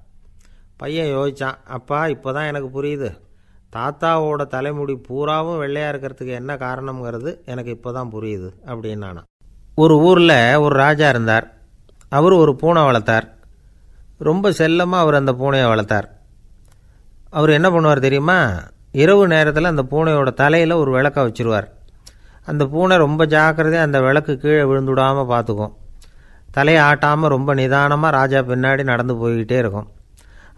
பையன் யோசித்தான், அப்பா இப்போ தான் எனக்கு புரியுது, தாத்தாவோட தலைமுடி பூராவும் வெள்ளையாக இருக்கிறதுக்கு என்ன காரணங்கிறது எனக்கு இப்போ தான் புரியுது அப்படின்னானா. ஒரு ஊரில் ஒரு ராஜா இருந்தார். அவர் ஒரு பூனை வளர்த்தார். ரொம்ப செல்லமாக அவர் அந்த பூனையை வளர்த்தார். அவர் என்ன பண்ணுவார் தெரியுமா, இரவு நேரத்தில் அந்த பூனையோட தலையில் ஒரு விளக்கை வச்சுருவார். அந்த பூனை ரொம்ப ஜாக்கிரதையாக அந்த விளக்கு கீழே விழுந்துடாமல் பார்த்துக்கும். தலையை ஆட்டாமல் ரொம்ப நிதானமாக ராஜா பின்னாடி நடந்து போய்கிட்டே இருக்கும்.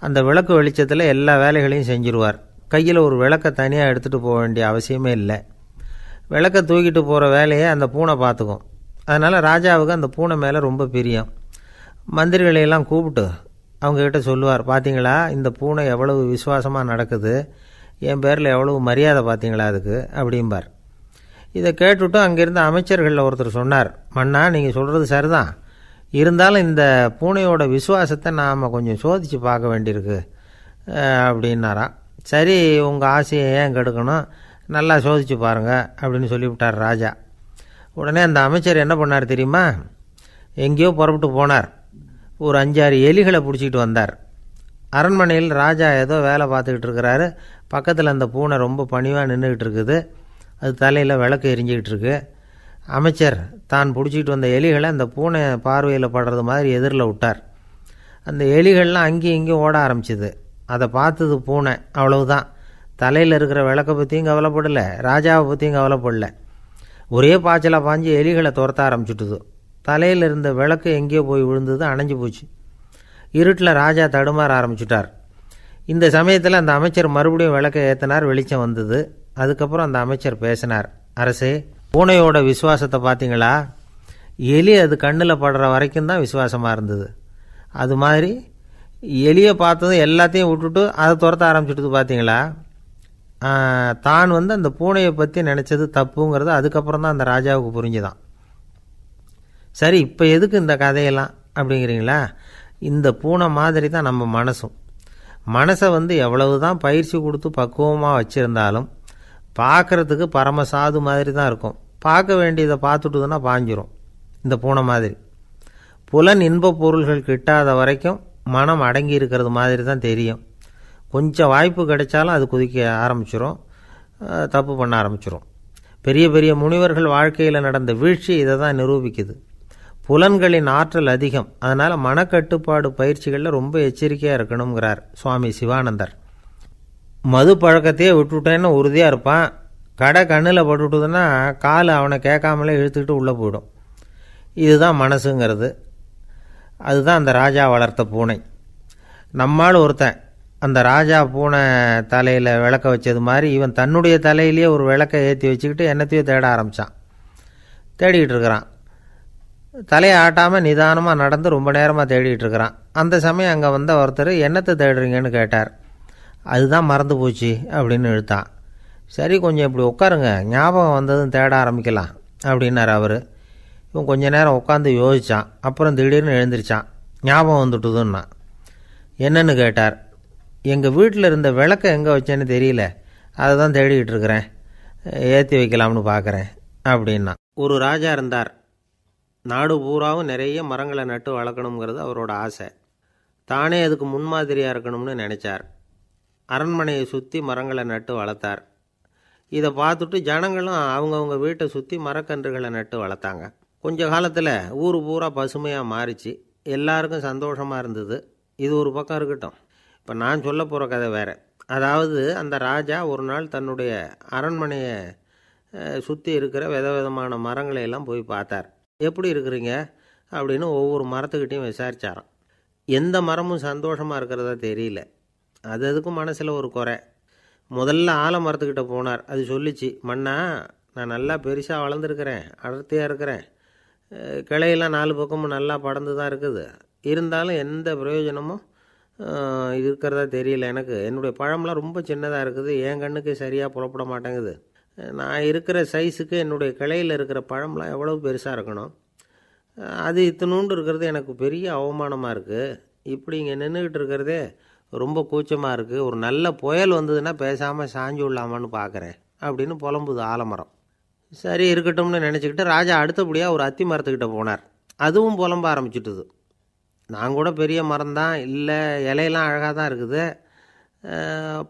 அந்த விளக்கு வெளிச்சத்தில் எல்லா வேலைகளையும் செஞ்சுருவார். கையில் ஒரு விளக்கை தனியாக எடுத்துகிட்டு போக வேண்டிய அவசியமே இல்லை. விளக்கை தூக்கிட்டு போகிற வேலையை அந்த பூனை பார்த்துக்கும். அதனால் ராஜாவுக்கு அந்த பூனை மேலே ரொம்ப பிரியம். மந்திரிகளையெல்லாம் கூப்பிட்டு அவங்கக்கிட்ட சொல்லுவார், பார்த்தீங்களா இந்த பூனை எவ்வளவு விசுவாசமாக நடக்குது, என் பேரில் எவ்வளவு மரியாதை பார்த்தீங்களா அதுக்கு அப்படிம்பார். இதை கேட்டுவிட்டு அங்கேருந்த அமைச்சர்களில் ஒருத்தர் சொன்னார், மன்னா நீங்கள் சொல்கிறது சரிதான், இருந்தாலும் இந்த பூனையோட விசுவாசத்தை நாம் கொஞ்சம் சோதித்து பார்க்க வேண்டியிருக்கு அப்படின்னாராம். சரி, உங்கள் ஆசையை ஏன் கெடுக்கணும், நல்லா சோதித்து பாருங்கள் அப்படின்னு சொல்லிவிட்டார் ராஜா. உடனே அந்த அமைச்சர் என்ன பண்ணார் தெரியுமா, எங்கேயோ புறப்பட்டு போனார். ஒரு 5-6 எலிகளை பிடிச்சிக்கிட்டு வந்தார். அரண்மனையில் ராஜா ஏதோ வேலை பார்த்துக்கிட்டு இருக்கிறாரு. பக்கத்தில் அந்த பூனை ரொம்ப பணிவாக நின்றுக்கிட்டு இருக்குது. அது தலையில் விளக்கு எரிஞ்சிக்கிட்டு இருக்கு. அமைச்சர் தான் பிடிச்சிக்கிட்டு வந்த எலிகளை அந்த பூனை பார்வையில் படுறது மாதிரி எதிரில் விட்டார். அந்த எலிகள்லாம் அங்கேயும் இங்கேயும் ஓட ஆரம்பிச்சிது. அதை பார்த்தது பூனை, அவ்வளவுதான். தலையில் இருக்கிற விளக்கை பற்றியும் கவலைப்படலை, ராஜாவை பற்றியும் கவலைப்படலை. ஒரே பாய்ச்சலாக பாஞ்சு எலிகளை துரத்த ஆரம்பிச்சுட்டுது. தலையில் இருந்த விளக்கு எங்கேயோ போய் விழுந்தது, அணைஞ்சு போச்சு. இருட்டில் ராஜா தடுமாற ஆரம்பிச்சுட்டார். இந்த சமயத்தில் அந்த அமைச்சர் மறுபடியும் விளக்கை ஏற்றினார். வெளிச்சம் வந்தது. அதுக்கப்புறம் அந்த அமைச்சர் பேசினார், அரசே, பூனையோட விசுவாசத்தை பார்த்தீங்களா, எலி அது கண்ணில் படுற வரைக்கும் தான் விசுவாசமாக இருந்தது. அது மாதிரி எலியை பார்த்ததும் எல்லாத்தையும் விட்டுட்டு அதை துரத்த ஆரம்பிச்சுட்டு பார்த்தீங்களா. தான் அந்த பூனையை பற்றி நினச்சது தப்புங்கிறது அதுக்கப்புறம் தான் அந்த ராஜாவுக்கு புரிஞ்சுதான். சரி, இப்போ எதுக்கு இந்த கதையெல்லாம் அப்படிங்கிறீங்களா, இந்த பூனை மாதிரி தான் நம்ம மனசும். மனசை எவ்வளவு தான் பயிற்சி கொடுத்து பக்குவமாக வச்சுருந்தாலும் பார்க்குறதுக்கு பரமசாது மாதிரி தான் இருக்கும். பார்க்க வேண்டியதை பார்த்துட்டுதுன்னா பாஞ்சிரும். இந்த பூனை மாதிரி புலன் இன்ப பொருள்கள் கிட்டாத வரைக்கும் மனம் அடங்கி இருக்கிறது மாதிரி தான் தெரியும். கொஞ்சம் வாய்ப்பு கிடைச்சாலும் அது குதிக்க ஆரம்பிச்சிரும், தப்பு பண்ண ஆரம்பிச்சிரும். பெரிய பெரிய முனிவர்கள் வாழ்க்கையில் நடந்த வீழ்ச்சி இதை தான் நிரூபிக்குது. புலன்களின் ஆற்றல் அதிகம். அதனால் மனக்கட்டுப்பாடு பயிற்சிகளில் ரொம்ப எச்சரிக்கையாக இருக்கணுங்கிறார் சுவாமி சிவானந்தர். மது பழக்கத்தையே விட்டுவிட்டேன்னு உறுதியாக இருப்பான். கடை கண்ணில் பட்டுவிட்டுதுன்னா கால் அவனை கேட்காமலே இழுத்துக்கிட்டு உள்ளே போயிடும். இதுதான் மனசுங்கிறது. அதுதான் அந்த ராஜா வளர்த்த பூனை. நம்மால் ஒருத்தன் அந்த ராஜா பூனை தலையில் விளக்க வச்சது மாதிரி இவன் தன்னுடைய தலையிலேயே ஒரு விளக்கை ஏற்றி வச்சுக்கிட்டு என்னத்தையோ தேட ஆரம்பித்தான். தேடிக்கிட்டு இருக்கிறான். தலையை ஆட்டாமல் நிதானமாக நடந்து ரொம்ப நேரமாக தேடிகிட்டு இருக்கிறான். அந்த சமயம் அங்கே வந்த ஒருத்தர், என்னத்தை தேடுறீங்கன்னு கேட்டார். அதுதான் மறந்து போச்சு அப்படின்னு இழுத்தான். சரி, கொஞ்சம் இப்படி உட்காருங்க, ஞாபகம் வந்ததும் தேட ஆரம்பிக்கலாம் அப்படின்னார் அவர். இவன் கொஞ்ச நேரம் உட்காந்து யோசித்தான். அப்புறம் திடீர்னு எழுந்திரிச்சான். ஞாபகம் வந்துட்டுதுன்னா. என்னன்னு கேட்டார். எங்கள் வீட்டில் இருந்த விளக்கை எங்கே வச்சேன்னு தெரியல, அதை தான் தேடிக்கிட்டு இருக்கிறேன், ஏற்றி வைக்கலாம்னு பார்க்குறேன் அப்படின்னா. ஒரு ராஜா இருந்தார். நாடு பூராவும் நிறைய மரங்களை நட்டு வளர்க்கணுங்கிறது அவரோட ஆசை. தானே அதுக்கு முன்மாதிரியாக இருக்கணும்னு நினச்சார். அரண்மனையை சுற்றி மரங்களை நட்டு வளர்த்தார். இதை பார்த்துட்டு ஜனங்களும் அவங்கவுங்க வீட்டை சுற்றி மரக்கன்றுகளை நட்டு வளர்த்தாங்க. கொஞ்ச காலத்தில் ஊர் பூரா பசுமையாக மாறிச்சு. எல்லாருக்கும் சந்தோஷமாக இருந்தது. இது ஒரு பக்கம் இருக்கட்டும். இப்போ நான் சொல்ல போகிற கதை வேறு. அதாவது அந்த ராஜா ஒரு நாள் தன்னுடைய அரண்மனையை சுற்றி இருக்கிற விதவிதமான மரங்களை எல்லாம் போய் பார்த்தார். எப்படி இருக்கிறீங்க அப்படின்னு ஒவ்வொரு மரத்துக்கிட்டையும் விசாரித்தாராம். எந்த மரமும் சந்தோஷமாக இருக்கிறதா தெரியல. அதுக்கும் மனசில் ஒரு குறை. முதல்ல ஆலமரத்துக்கிட்ட போனார். அது சொல்லிச்சு, மண்ணா, நான் நல்லா பெருசாக வளர்ந்துருக்கிறேன், அடர்த்தியாக இருக்கிறேன், கிளையெல்லாம் 4 பக்கமும் நல்லா படர்ந்து தான் இருக்குது, இருந்தாலும் எந்த பிரயோஜனமும் இருக்கிறதா தெரியல எனக்கு. என்னுடைய பழம்லாம் ரொம்ப சின்னதாக இருக்குது, என் கண்ணுக்கு சரியாக புறப்பட மாட்டேங்குது. நான் இருக்கிற சைஸுக்கு என்னுடைய கிளையில் இருக்கிற பழம்லாம் எவ்வளோ பெருசாக இருக்கணும், அது இத்தினூண்டு இருக்கிறது எனக்கு பெரிய அவமானமாக இருக்குது. இப்படி இங்கே நின்றுக்கிட்டு இருக்கிறதே ரொம்ப கூச்சமாக இருக்குது. ஒரு நல்ல புயல் வந்ததுன்னா பேசாமல் சாஞ்சு விடலாமான்னு பார்க்குறேன் அப்படின்னு புலம்புது ஆலமரம். சரி இருக்கட்டும்னு நினச்சிக்கிட்டு ராஜா அடுத்தபடியாக ஒரு அத்தி மரத்துக்கிட்ட போனார். அதுவும் புலம்ப ஆரம்பிச்சுட்டுது. நான் கூட பெரிய மரம்தான், இல்லை இலையெல்லாம் அழகாக தான் இருக்குது,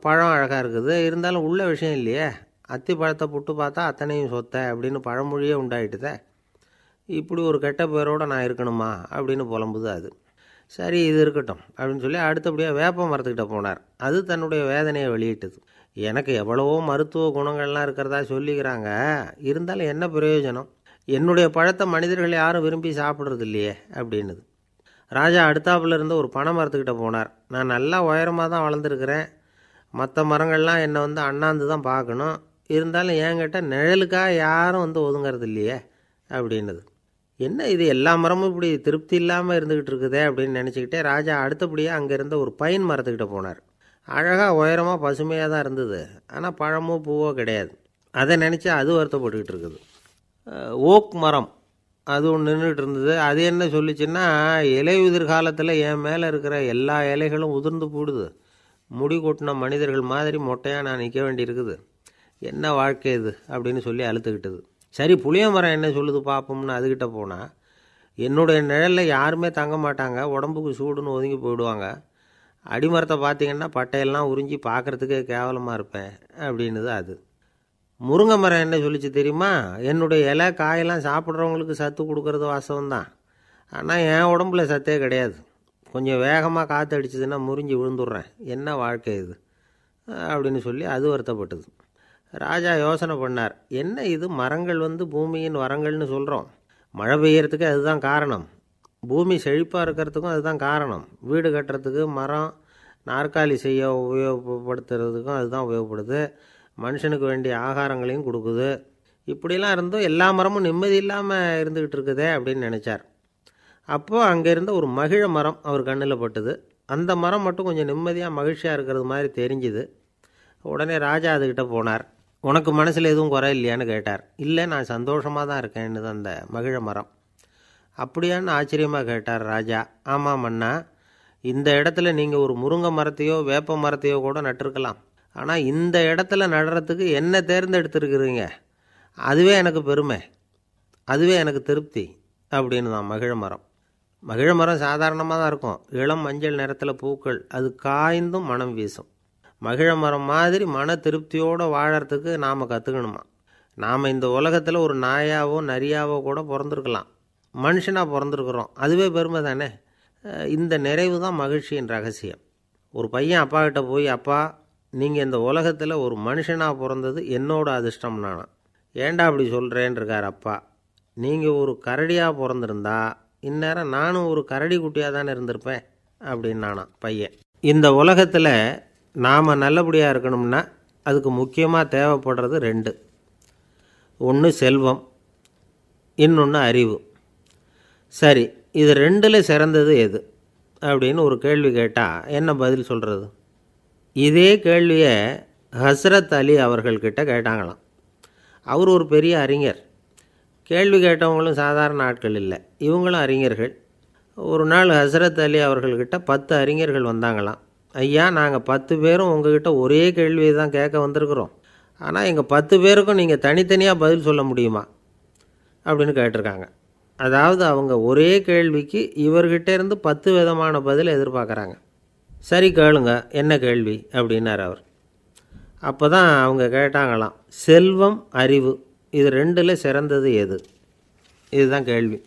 பழம் அழகாக இருக்குது, இருந்தாலும் உள்ள விஷயம் இல்லையே, அத்தி பழத்தை புட்டு பார்த்தா அத்தனையும் சொத்தை அப்படின்னு பழமொழியே உண்டாயிட்டுதே, இப்படி ஒரு கெட்ட பேரோடு நான் இருக்கணுமா அப்படின்னு புலம்புது அது. சரி இது இருக்கட்டும் அப்படின்னு சொல்லி அடுத்தபடியாக வேப்ப மரத்துக்கிட்ட போனார். அது தன்னுடைய வேதனையை வெளியிட்டது. எனக்கு எவ்வளவோ மருத்துவ குணங்கள்லாம் இருக்கிறதா சொல்லிக்கிறாங்க, இருந்தாலும் என்ன பிரயோஜனம், என்னுடைய பழத்தை மனிதர்கள் யாரும் விரும்பி சாப்பிட்றது இல்லையே அப்படின்னுது. ராஜா அடுத்தாப்புல இருந்த ஒரு பனை மரத்துக்கிட்ட போனார். நான் நல்லா உயரமாக தான் வளர்ந்துருக்கிறேன், மற்ற மரங்கள்லாம் என்னை வந்து அண்ணாந்து தான் பார்க்கணும், இருந்தாலும் என்கிட்ட நிழலுக்காக யாரும் வந்து ஒதுங்கிறது இல்லையே அப்படின்னுது. என்ன இது எல்லா மரமும் இப்படி திருப்தி இல்லாமல் இருந்துக்கிட்டு இருக்குதே அப்படின்னு நினச்சிக்கிட்டே ராஜா அடுத்தபடியாக அங்கே இருந்த ஒரு பைன் மரத்துக்கிட்ட போனார். அழகாக உயரமாக பசுமையாக தான் இருந்தது, ஆனால் பழமோ பூவோ கிடையாது. அதை நினச்சி அது வருத்தப்பட்டுக்கிட்டு இருக்குது. ஓக் மரம் அது ஒன்று நின்றுட்டு இருந்தது. அது என்ன சொல்லிச்சுன்னா, இலை உதிர் காலத்தில் என் மேலே இருக்கிற எல்லா இலைகளும் உதிர்ந்து போடுது, முடி கொட்டின மனிதர்கள் மாதிரி மொட்டையாக நான் நிற்க வேண்டியிருக்குது, என்ன வாழ்க்கை இது அப்படின்னு சொல்லி அழுத்துக்கிட்டது. சரி புளிய மரம் என்ன சொல்லுது பார்ப்போம்னு அதுக்கிட்ட போனால், என்னுடைய நிழலில் யாருமே தங்க மாட்டாங்க, உடம்புக்கு சூடுன்னு ஒதுங்கி போயிடுவாங்க, அடிமரத்தை பார்த்திங்கன்னா பட்டையெல்லாம் உறிஞ்சி பார்க்குறதுக்கே கேவலமாக இருப்பேன் அப்படின்னுது அது. முருங்கை மரம் என்ன சொல்லிச்சு தெரியுமா, என்னுடைய இலை காயெல்லாம் சாப்பிட்றவங்களுக்கு சத்து கொடுக்கறது வாசம்தான், ஆனால் என் உடம்புல சத்தே கிடையாது, கொஞ்சம் வேகமாக காற்று அடிச்சதுன்னா முறிஞ்சி விழுந்துடுறேன், என்ன வாழ்க்கை இது அப்படின்னு சொல்லி அது வருத்தப்பட்டது. ராஜா யோசனை பண்ணார், என்ன இது மரங்கள் வந்து பூமியின் வரங்கள்னு சொல்கிறோம், மழை பெய்யறதுக்கு அதுதான் காரணம், பூமி செழிப்பாக இருக்கிறதுக்கும் அதுதான் காரணம், வீடு கட்டுறதுக்கு மரம், நாற்காலி செய்ய உபயோகப்படுத்துறதுக்கும் அதுதான் உபயோகப்படுது, மனுஷனுக்கு வேண்டிய ஆகாரங்களையும் கொடுக்குது, இப்படிலாம் இருந்தும் எல்லா மரமும் நிம்மதி இல்லாமல் இருந்துக்கிட்டு இருக்குதே அப்படின்னு நினச்சார். அப்போது அங்கே இருந்த ஒரு மகிழ மரம் அவர் கண்ணில் பட்டுது. அந்த மரம் மட்டும் கொஞ்சம் நிம்மதியாக மகிழ்ச்சியாக இருக்கிறது மாதிரி தெரிஞ்சுது. உடனே ராஜா அதுக்கிட்ட போனார். உனக்கு மனசில் எதுவும் குறை இல்லையான்னு கேட்டார். இல்லை, நான் சந்தோஷமாக தான் இருக்கேன்னு அந்த மகிழ மரம். அப்படியான்னு ஆச்சரியமாக கேட்டார் ராஜா. ஆமாம் மன்னா, இந்த இடத்துல நீங்கள் ஒரு முருங்கை மரத்தையோ வேப்ப மரத்தையோ கூட நட்டிருக்கலாம், ஆனால் இந்த இடத்துல நடுறதுக்கு என்ன தேர்ந்தெடுத்துருக்குறீங்க, அதுவே எனக்கு பெருமை, அதுவே எனக்கு திருப்தி அப்படின்னு தான் மகிழ மரம். மகிழ மரம் சாதாரணமாக தான் இருக்கும், இளம் மஞ்சள் நிறத்தில் பூக்கள், அது காய்ந்தும் மனம் வீசும். மகிழ மரம் மாதிரி மன திருப்தியோடு வாழறதுக்கு நாம் கற்றுக்கணுமா. நாம் இந்த உலகத்தில் ஒரு நாயாவோ நரியாவோ கூட பிறந்திருக்கலாம், மனுஷனாக பிறந்திருக்கிறோம், அதுவே பெருமை தானே. இந்த நிறைவு தான் மகிழ்ச்சியின் ரகசியம். ஒரு பையன் அப்பா கிட்ட போய், அப்பா நீங்கள் இந்த உலகத்தில் ஒரு மனுஷனாக பிறந்தது என்னோட அதிர்ஷ்டம் நானா. ஏண்டா அப்படி சொல்கிறேன்னு இருக்கார் அப்பா. நீங்கள் ஒரு கரடியாக பிறந்திருந்தா இந்நேரம் நானும் ஒரு கரடி குட்டியாக தானே இருந்திருப்பேன் அப்படின்னு நானா பையன். இந்த உலகத்தில் நாம் நல்லபடியாக இருக்கணும்னா அதுக்கு முக்கியமாக தேவைப்படுறது ரெண்டு, ஒன்று செல்வம், இன்னொன்று அறிவு. சரி, இது ரெண்டில் சிறந்தது எது அப்படின்னு ஒரு கேள்வி கேட்டால் என்ன பதில் சொல்கிறது? இதே கேள்வியை ஹஸ்ரத் அலி அவர்கள்கிட்ட கேட்டாங்களாம். அவர் ஒரு பெரிய அறிஞர். கேள்வி கேட்டவங்களும் சாதாரண ஆட்கள் இல்லை, இவங்களும் அறிஞர்கள். ஒரு நாள் ஹஸ்ரத் அலி அவர்கள்கிட்ட 10 அறிஞர்கள் வந்தாங்களாம். ஐயா, நாங்கள் 10 பேரும் உங்ககிட்ட ஒரே கேள்வியை தான் கேட்க வந்திருக்கிறோம், ஆனால் எங்கள் 10 பேருக்கும் நீங்கள் தனித்தனியாக பதில் சொல்ல முடியுமா அப்படின்னு கேட்டிருக்காங்க. அதாவது அவங்க ஒரே கேள்விக்கு இவர்கிட்ட இருந்து 10 விதமான பதில் எதிர்பார்க்குறாங்க. சரி கேளுங்க, என்ன கேள்வி அப்படின்னார் அவர். அப்போ தான் அவங்க கேட்டாங்களாம், செல்வம் அறிவு இது ரெண்டில் சிறந்தது எது, இதுதான் கேள்வி.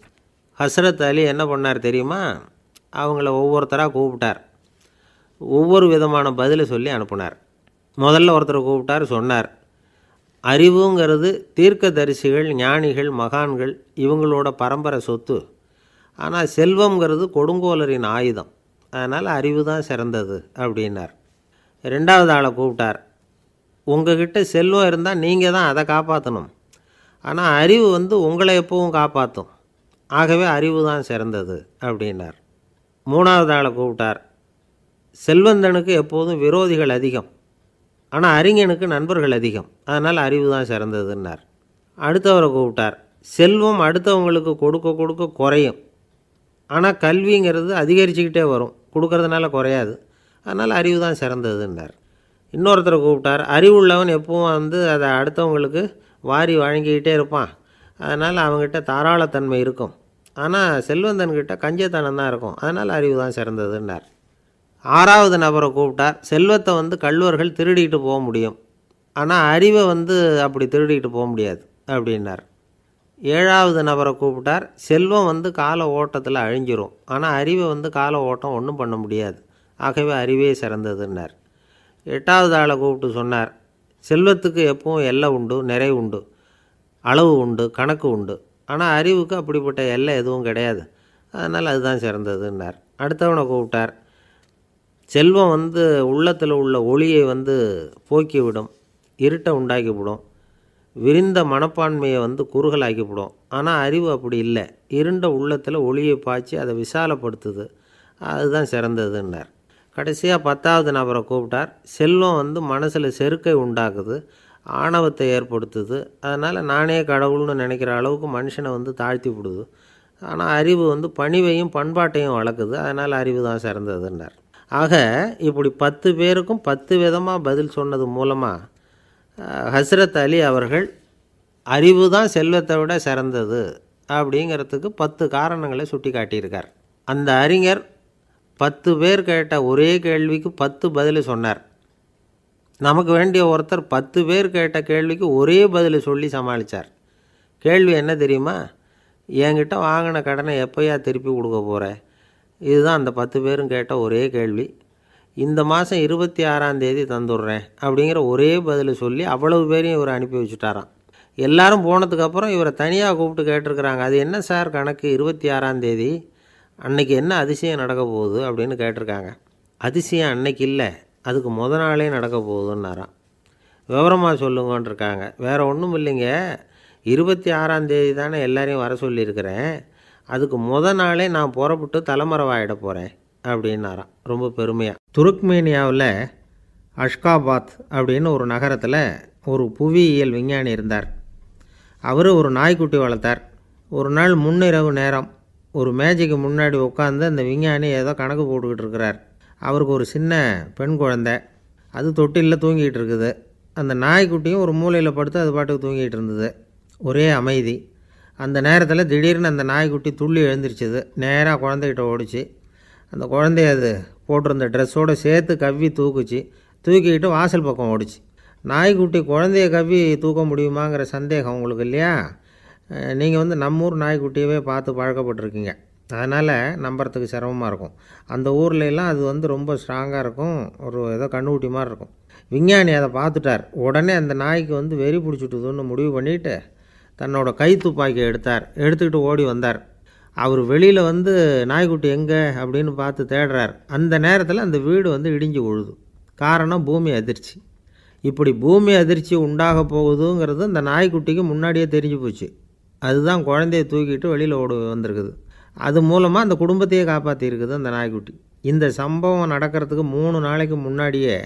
ஹஸ்ரத் அலி என்ன பண்ணார் தெரியுமா, அவங்கள ஒவ்வொருத்தராக கூப்பிட்டார், ஒவ்வொரு விதமான பதிலை சொல்லி அனுப்புனார். முதல்ல ஒருத்தரை கூப்பிட்டார், சொன்னார், அறிவுங்கிறது தீர்க்கதரிசிகள், ஞானிகள், மகான்கள் இவங்களோட பரம்பரை சொத்து, ஆனால் செல்வங்கிறது கொடுங்கோலரின் ஆயுதம், அதனால் அறிவு தான் சிறந்தது அப்படின்னார். ரெண்டாவது ஆளை கூப்பிட்டார், உங்ககிட்ட செல்வம் இருந்தால் நீங்கள் தான் அதை காப்பாற்றணும், ஆனால் அறிவு வந்து உங்களை எப்பவும் காப்பாற்றும், ஆகவே அறிவு தான் சிறந்தது அப்படின்னார். மூணாவது ஆளை கூப்பிட்டார், செல்வந்தனுக்கு எப்போதும் விரோதிகள் அதிகம், ஆனால் அறிஞனுக்கு நண்பர்கள் அதிகம், அதனால் அறிவு தான் சிறந்ததுன்னார். அடுத்தவரை கூப்பிட்டார், செல்வம் அடுத்தவங்களுக்கு கொடுக்க கொடுக்க குறையும், ஆனால் கல்விங்கிறது அதிகரிச்சுக்கிட்டே வரும், கொடுக்கறதுனால குறையாது, அதனால் அறிவு தான் சிறந்ததுன்னார். இன்னொருத்தரை கூப்பிட்டார், அறிவுள்ளவன் எப்பவும் வந்து அதை அடுத்தவங்களுக்கு வாரி வழங்கிக்கிட்டே இருப்பான், அதனால் அவங்ககிட்ட தாராளத்தன்மை இருக்கும், ஆனால் செல்வந்தன்கிட்ட கஞ்சத்தனம் தான் இருக்கும், அதனால் அறிவு தான் சிறந்ததுன்னார். ஆறாவது நபரை கூப்பிட்டார், செல்வத்தை வந்து கள்வர்கள் திருடிக்கிட்டு போக முடியும், ஆனால் அறிவை வந்து அப்படி திருடிக்கிட்டு போக முடியாது அப்படின்னார். 7வது நபரை கூப்பிட்டார். செல்வம் வந்து கால ஓட்டத்தில் அழிஞ்சிரும், ஆனால் அறிவை வந்து கால ஓட்டம் ஒன்றும் பண்ண முடியாது, ஆகவே அறிவே சிறந்ததுன்னார். 8வது ஆளை கூப்பிட்டு சொன்னார், செல்வத்துக்கு எப்பவும் எல்லை உண்டு, நிறை உண்டு, அளவு உண்டு, கணக்கு உண்டு, ஆனால் அறிவுக்கு அப்படிப்பட்ட எல்லை எதுவும் கிடையாது, அதனால் அதுதான் சிறந்ததுன்னார். அடுத்தவனை கூப்பிட்டார். செல்வம் வந்து உள்ளத்தில் உள்ள ஒளியை வந்து போக்கிவிடும், இருட்டை உண்டாக்கிவிடும், விரிந்த மனப்பான்மையை வந்து குறுகலாக்கிவிடும். ஆனால் அறிவு அப்படி இல்லை, இருண்ட உள்ளத்தில் ஒளியை பாய்ச்சி அதை விசாலப்படுத்துது, அதுதான் சிறந்ததுன்னார். கடைசியாக 10வது நபரை கூப்பிட்டார். செல்வம் வந்து மனசில் செருக்கை உண்டாக்குது, ஆணவத்தை ஏற்படுத்துது, அதனால் நானே கடவுள்னு நினைக்கிற அளவுக்கு மனுஷனை வந்து தாழ்த்தி விடுது. ஆனால் அறிவு வந்து பணிவையும் பண்பாட்டையும் வளர்க்குது, அதனால் அறிவு தான் சிறந்ததுன்னார். ஆக இப்படி 10 பேருக்கும் 10 விதமாக பதில் சொன்னது மூலமாக ஹஸ்ரத் அலி அவர்கள் அறிவு தான் செல்வத்தை விட சிறந்தது அப்படிங்கிறதுக்கு 10 காரணங்களை சுட்டி காட்டியிருக்கார். அந்த அறிஞர் 10 பேர் கேட்ட ஒரே கேள்விக்கு 10 பதில் சொன்னார். நமக்கு வேண்டிய ஒருத்தர் 10 பேர் கேட்ட கேள்விக்கு ஒரே பதில் சொல்லி சமாளித்தார். கேள்வி என்ன தெரியுமா? என்கிட்ட வாங்கின கடனை எப்போயா திருப்பி கொடுக்க போகிற? இதுதான் அந்த 10 பேரும் கேட்ட ஒரே கேள்வி. இந்த மாதம் 26ஆம் தேதி தந்துடுறேன் அப்படிங்கிற ஒரே பதில் சொல்லி அவ்வளவு பேரையும் இவர் அனுப்பி வச்சுட்டாராம். எல்லாரும் போனதுக்கப்புறம் இவரை தனியாக கூப்பிட்டு கேட்டிருக்கிறாங்க, அது என்ன சார் கணக்கு, 26ஆம் தேதி அன்னைக்கு என்ன அதிசயம் நடக்க போகுது அப்படின்னு கேட்டிருக்காங்க. அதிசயம் அன்னைக்கு இல்லை, அதுக்கு நாளே நடக்க போகுதுன்னாராம். விவரமாக சொல்லுங்கன்னு இருக்காங்க. வேறு ஒன்றும் இல்லைங்க, 26ஆம் தேதி தானே எல்லாரையும் வர சொல்லியிருக்கிறேன், அதுக்கு நாளே நான் புறப்பட்டு தலைமறைவாயிட போகிறேன் அப்படின்னாராம் ரொம்ப பெருமையாக. துருக்மேனியாவில் அஷ்காபாத் அப்படின்னு ஒரு நகரத்தில் ஒரு புவியியல் விஞ்ஞானி இருந்தார். அவர் ஒரு நாய்க்குட்டி வளர்த்தார். ஒரு நாள் முன்னிரவு நேரம் ஒரு மேஜைக்கு முன்னாடி உட்காந்து அந்த விஞ்ஞானி ஏதோ கணக்கு போட்டுக்கிட்டு இருக்கிறார். அவருக்கு ஒரு சின்ன பெண் குழந்தை, அது தொட்டிலில் தூங்கிட்டு இருக்குது. அந்த நாய்க்குட்டியும் ஒரு மூலையில் படுத்து அது பாட்டுக்கு தூங்கிட்டு இருந்தது. ஒரே அமைதி. அந்த நேரத்தில் திடீர்னு அந்த நாய்க்குட்டி துள்ளி எழுந்திரிச்சிது, நேராக குழந்தைகிட்ட ஓடிச்சு. அந்த குழந்தைய அது போட்டிருந்த ட்ரெஸ்ஸோடு சேர்த்து கவ்வி தூக்குச்சு, தூக்கிக்கிட்டு வாசல் பக்கம் ஓடிச்சு. நாய்க்குட்டி குழந்தைய கவ்வி தூக்க முடியுமாங்கிற சந்தேகம் உங்களுக்கு இல்லையா? நீங்கள் வந்து நம்ம ஊர் நாய்க்குட்டியவே பார்த்து பழக்கப்பட்டிருக்கீங்க, அதனால் நம்புறதுக்கு சிரமமாக இருக்கும். அந்த ஊர்லெலாம் அது வந்து ரொம்ப ஸ்ட்ராங்காக இருக்கும், ஒரு ஏதோ கண்ணுக்குட்டி மாதிரி இருக்கும். விஞ்ஞானி அதை பார்த்துட்டார். உடனே அந்த நாய்க்கு வந்து வெறி பிடிச்சிட்டுதுன்னு முடிவு பண்ணிவிட்டு தன்னோட கை துப்பாக்கியை எடுத்துக்கிட்டு ஓடி வந்தார். அவர் வெளியில் வந்து நாய்க்குட்டி எங்கே அப்படின்னு பார்த்து தேடுறார். அந்த நேரத்தில் அந்த வீடு வந்து இடிஞ்சு விழுது. காரணம் பூமி அதிர்ச்சி. இப்படி பூமி அதிர்ச்சி உண்டாக போகுதுங்கிறது அந்த நாய்க்குட்டிக்கு முன்னாடியே தெரிஞ்சு போச்சு. அதுதான் குழந்தைய தூக்கிட்டு வெளியில் ஓடி வந்திருக்குது. அது மூலமாக அந்த குடும்பத்தையே காப்பாற்றிருக்குது அந்த நாய்க்குட்டி. இந்த சம்பவம் நடக்கிறதுக்கு 3 நாளைக்கு முன்னாடியே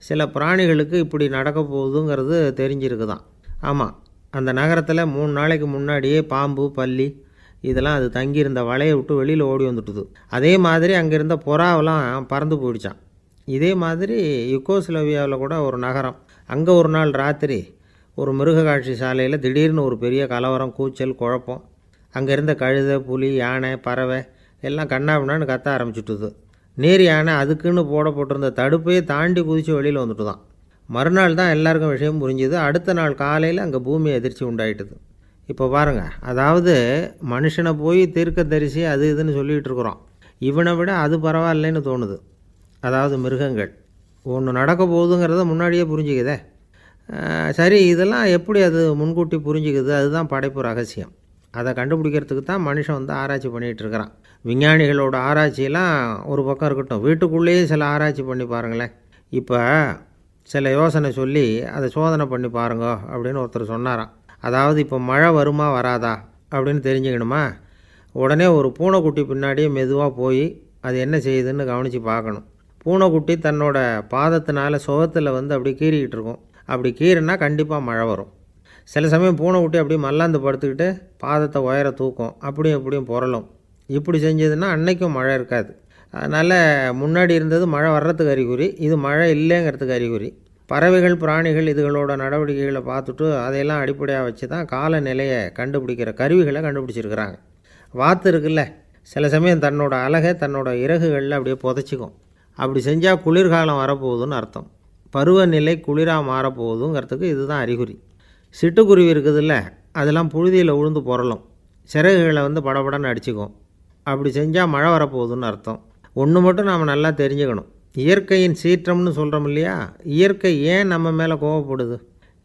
சில பிராணிகளுக்கு இப்படி நடக்க போகுதுங்கிறது தெரிஞ்சிருக்குதான். ஆமாம், அந்த நகரத்தில் 3 நாளைக்கு முன்னாடியே பாம்பு, பல்லி இதெல்லாம் அது தங்கியிருந்த வலையை விட்டு வெளியில் ஓடி வந்துட்டுது. அதே மாதிரி அங்கே இருந்த புறாவெல்லாம் பறந்து போயிடுச்சான். இதே மாதிரி யுகோஸ்லோவியாவில் கூட ஒரு நகரம், அங்கே ஒரு நாள் ராத்திரி ஒரு மிருக காட்சி சாலையில் திடீர்னு ஒரு பெரிய கலவரம், கூச்சல், குழப்பம். அங்கே இருந்த கழுதை, புலி, யானை, பறவை எல்லாம் கண்ணாபின்னான்னு கத்த ஆரம்பிச்சுட்டுது. நேர் யானை அதுக்குன்னு போடப்பட்டிருந்த தடுப்பையே தாண்டி குதித்து வெளியில் வந்துட்டு தான். மறுநாள் தான் எல்லாருக்கும் விஷயம் புரிஞ்சுது. அடுத்த நாள் காலையில் அங்கே பூமி அதிர்ச்சி உண்டாயிட்டுது. இப்போ பாருங்கள், அதாவது மனுஷனை போய் தீர்க்க தரிசி அது இதுன்னு சொல்லிகிட்டு இருக்கிறோம், இவனை விட அது பரவாயில்லைன்னு தோணுது. அதாவது மிருகங்கள் ஒன்று நடக்க போகுதுங்கிறத முன்னாடியே புரிஞ்சுக்குதே. சரி, இதெல்லாம் எப்படி அது முன்கூட்டி புரிஞ்சுக்குது? அதுதான் படைப்பு ரகசியம். அதை கண்டுபிடிக்கிறதுக்கு தான் மனுஷன் வந்து ஆராய்ச்சி பண்ணிகிட்டு இருக்கிறான். விஞ்ஞானிகளோட ஆராய்ச்சியெல்லாம் ஒரு பக்கம் இருக்கட்டும், வீட்டுக்குள்ளேயே சில ஆராய்ச்சி பண்ணி பாருங்களேன். இப்போ சில யோசனை சொல்லி அதை சோதனை பண்ணி பாருங்க அப்படின்னு ஒருத்தர் சொன்னாராம். அதாவது இப்போ மழை வருமா வராதா அப்படின்னு தெரிஞ்சுக்கணுமா, உடனே ஒரு பூனைக்குட்டி பின்னாடியே மெதுவாக போய் அது என்ன செய்யுதுன்னு கவனித்து பார்க்கணும். பூனைக்குட்டி தன்னோட பாதத்தினால சுகத்தில் வந்து அப்படி கீறிக்கிட்டு இருக்கும். அப்படி கீறினா கண்டிப்பாக மழை வரும். சில சமயம் பூனைக்குட்டி அப்படி மல்லாந்து படுத்துக்கிட்டு பாதத்தை உயர தூக்கும், அப்படியும் இப்படியும் புரளும். இப்படி செஞ்சதுன்னா அன்னைக்கும் மழை இருக்காது. அதனால் முன்னாடி இருந்தது மழை வர்றதுக்கு அறிகுறி, இது மழை இல்லைங்கிறதுக்கு அறிகுறி. பறவைகள், பிராணிகள் இதுகளோட நடவடிக்கைகளை பார்த்துட்டு அதையெல்லாம் அடிப்படையாக வச்சு தான் காலநிலையை கண்டுபிடிக்கிற கருவிகளை கண்டுபிடிச்சிருக்கிறாங்க. வாத்து இருக்குல்ல, சில சமயம் தன்னோட அழகை தன்னோட இறகுகளில் அப்படியே புதைச்சிக்கும். அப்படி செஞ்சால் குளிர்காலம் வரப்போகுதுன்னு அர்த்தம். பருவநிலை குளிராக மாறப்போகுதுங்கிறதுக்கு இதுதான் அறிகுறி. சிட்டுக்குருவி இருக்குதுல்ல, அதெல்லாம் புழுதியில் உழுந்து புரளும், சிறகுகளை வந்து படபடன்னு அடிச்சுக்கும். அப்படி செஞ்சால் மழை வரப்போகுதுன்னு அர்த்தம். ஒன்று மட்டும் நாம் நல்லா தெரிஞ்சுக்கணும், இயற்கையின் சீற்றம்னு சொல்கிறோம் இல்லையா, இயற்கை ஏன் நம்ம மேலே கோவப்படுது?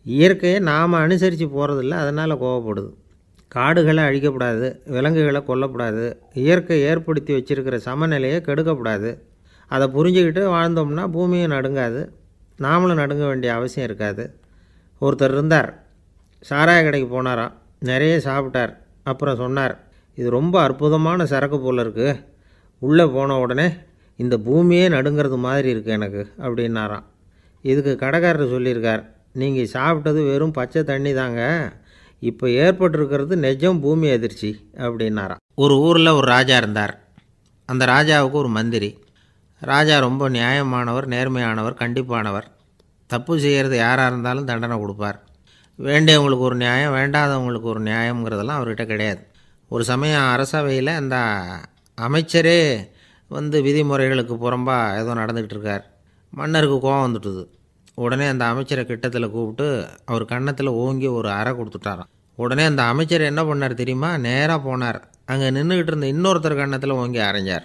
இயற்கையை நாம் அனுசரித்து போகிறதில்ல, அதனால் கோவப்படுது. காடுகளை அழிக்கக்கூடாது, விலங்குகளை கொல்லக்கூடாது, இயற்கை ஏற்படுத்தி வச்சுருக்கிற சமநிலையை கெடுக்கக்கூடாது. அதை புரிஞ்சுக்கிட்டு வாழ்ந்தோம்னா பூமியும் நடுங்காது, நாமளும் நடுங்க வேண்டிய அவசியம் இருக்காது. ஒருத்தர் இருந்தார், சாராய கடைக்கு போனாராம், நிறைய சாப்பிட்டார். அப்புறம் சொன்னார், இது ரொம்ப அற்புதமான சரக்கு போல் இருக்குது, உள்ளே போன உடனே இந்த பூமியே நடுங்கிறது மாதிரி இருக்குது எனக்கு அப்படின்னாராம். இதுக்கு கடைக்காரர் சொல்லியிருக்கார், நீங்கள் சாப்பிட்டது வெறும் பச்சை தண்ணி தாங்க, இப்போ ஏற்பட்டிருக்கிறது நிஜம் பூமி அதிர்ச்சி அப்படின்னாராம். ஒரு ஊரில் ஒரு ராஜா இருந்தார். அந்த ராஜாவுக்கு ஒரு மந்திரி. ராஜா ரொம்ப நியாயமானவர், நேர்மையானவர், கண்டிப்பானவர். தப்பு செய்கிறது யாராக இருந்தாலும் தண்டனை கொடுப்பார். வேண்டியவங்களுக்கு ஒரு நியாயம், வேண்டாதவங்களுக்கு ஒரு நியாயங்கிறதெல்லாம் அவர்கிட்ட கிடையாது. ஒரு சமயம் அரசவையில் அந்த அமைச்சரே வந்து விதிமுறைகளுக்கு புறம்பாக ஏதோ நடந்துக்கிட்டு இருக்கார். மன்னருக்கு கோபம் வந்துட்டுது. உடனே அந்த அமைச்சரை கிட்டத்தில் கூப்பிட்டு அவர் கன்னத்தில் ஓங்கி ஒரு அறை கொடுத்துட்டாராம். உடனே அந்த அமைச்சர் என்ன பண்ணார் தெரியுமா, நேராக போனார், அங்கே நின்றுக்கிட்டு இருந்த இன்னொருத்தர் கன்னத்தில் ஓங்கி அரைஞ்சார்.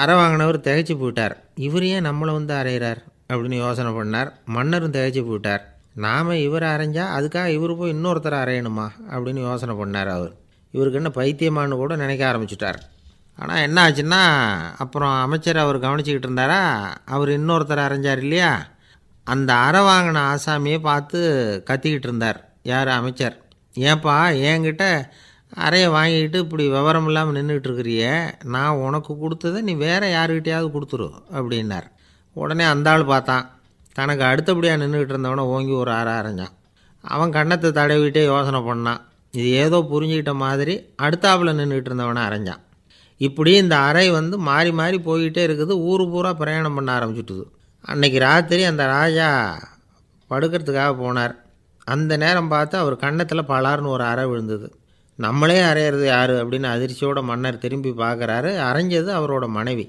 அறை வாங்கினவர் திகைச்சு போயிட்டார். இவர் ஏன் நம்மளை வந்து அரைகிறார் அப்படின்னு யோசனை பண்ணார். மன்னரும் திகைச்சு போயிட்டார். நாம் இவரை அரைஞ்சா அதுக்காக இவர் போய் இன்னொருத்தரை அரையணுமா அப்படின்னு யோசனை பண்ணார். இவருக்கு என்ன பைத்தியமானு கூட நினைக்க ஆரம்பிச்சிட்டார். ஆனால் என்ன ஆச்சுன்னா, அப்புறம் அமைச்சர் அவர் கவனிச்சிக்கிட்டு இருந்தாரா, அவர் இன்னொருத்தரை அரைஞ்சார் இல்லையா, அந்த அறை வாங்கின ஆசாமியை பார்த்து கத்திக்கிட்டு இருந்தார். யார்? அமைச்சர். ஏன்பா என்கிட்ட அறையை வாங்கிக்கிட்டு இப்படி விவரம் இல்லாமல் நின்றுட்டு இருக்கிறியே, நான் உனக்கு கொடுத்ததை நீ வேறு யாருக்கிட்டையாவது கொடுத்துரு அப்படின்னார். உடனே அந்த ஆள் பார்த்தான், தனக்கு அடுத்தபடியாக நின்றுக்கிட்டு இருந்தவனை ஓங்கி ஒரு அறை அரைஞ்சான். அவன் கன்னத்தை தடவிட்டே யோசனை பண்ணான். இது ஏதோ புரிஞ்சுக்கிட்ட மாதிரி அடுத்தாப்பில் நின்றுக்கிட்டு இருந்தவனை அரைஞ்சான். இப்படி இந்த அறை வந்து மாறி மாறி போய்கிட்டே இருக்குது. ஊர் பூரா பிரயாணம் பண்ண ஆரம்பிச்சுட்டுது. அன்றைக்கி ராத்திரி அந்த ராஜா படுக்கிறதுக்காக போனார். அந்த நேரம் பார்த்து அவர் கன்னத்தில் பலார்னு ஒரு அறை விழுந்தது. நம்மளே அரையிறது யார் அப்படின்னு அதிர்ச்சியோட மன்னர் திரும்பி பார்க்குறாரு. அரைஞ்சது அவரோட மனைவி.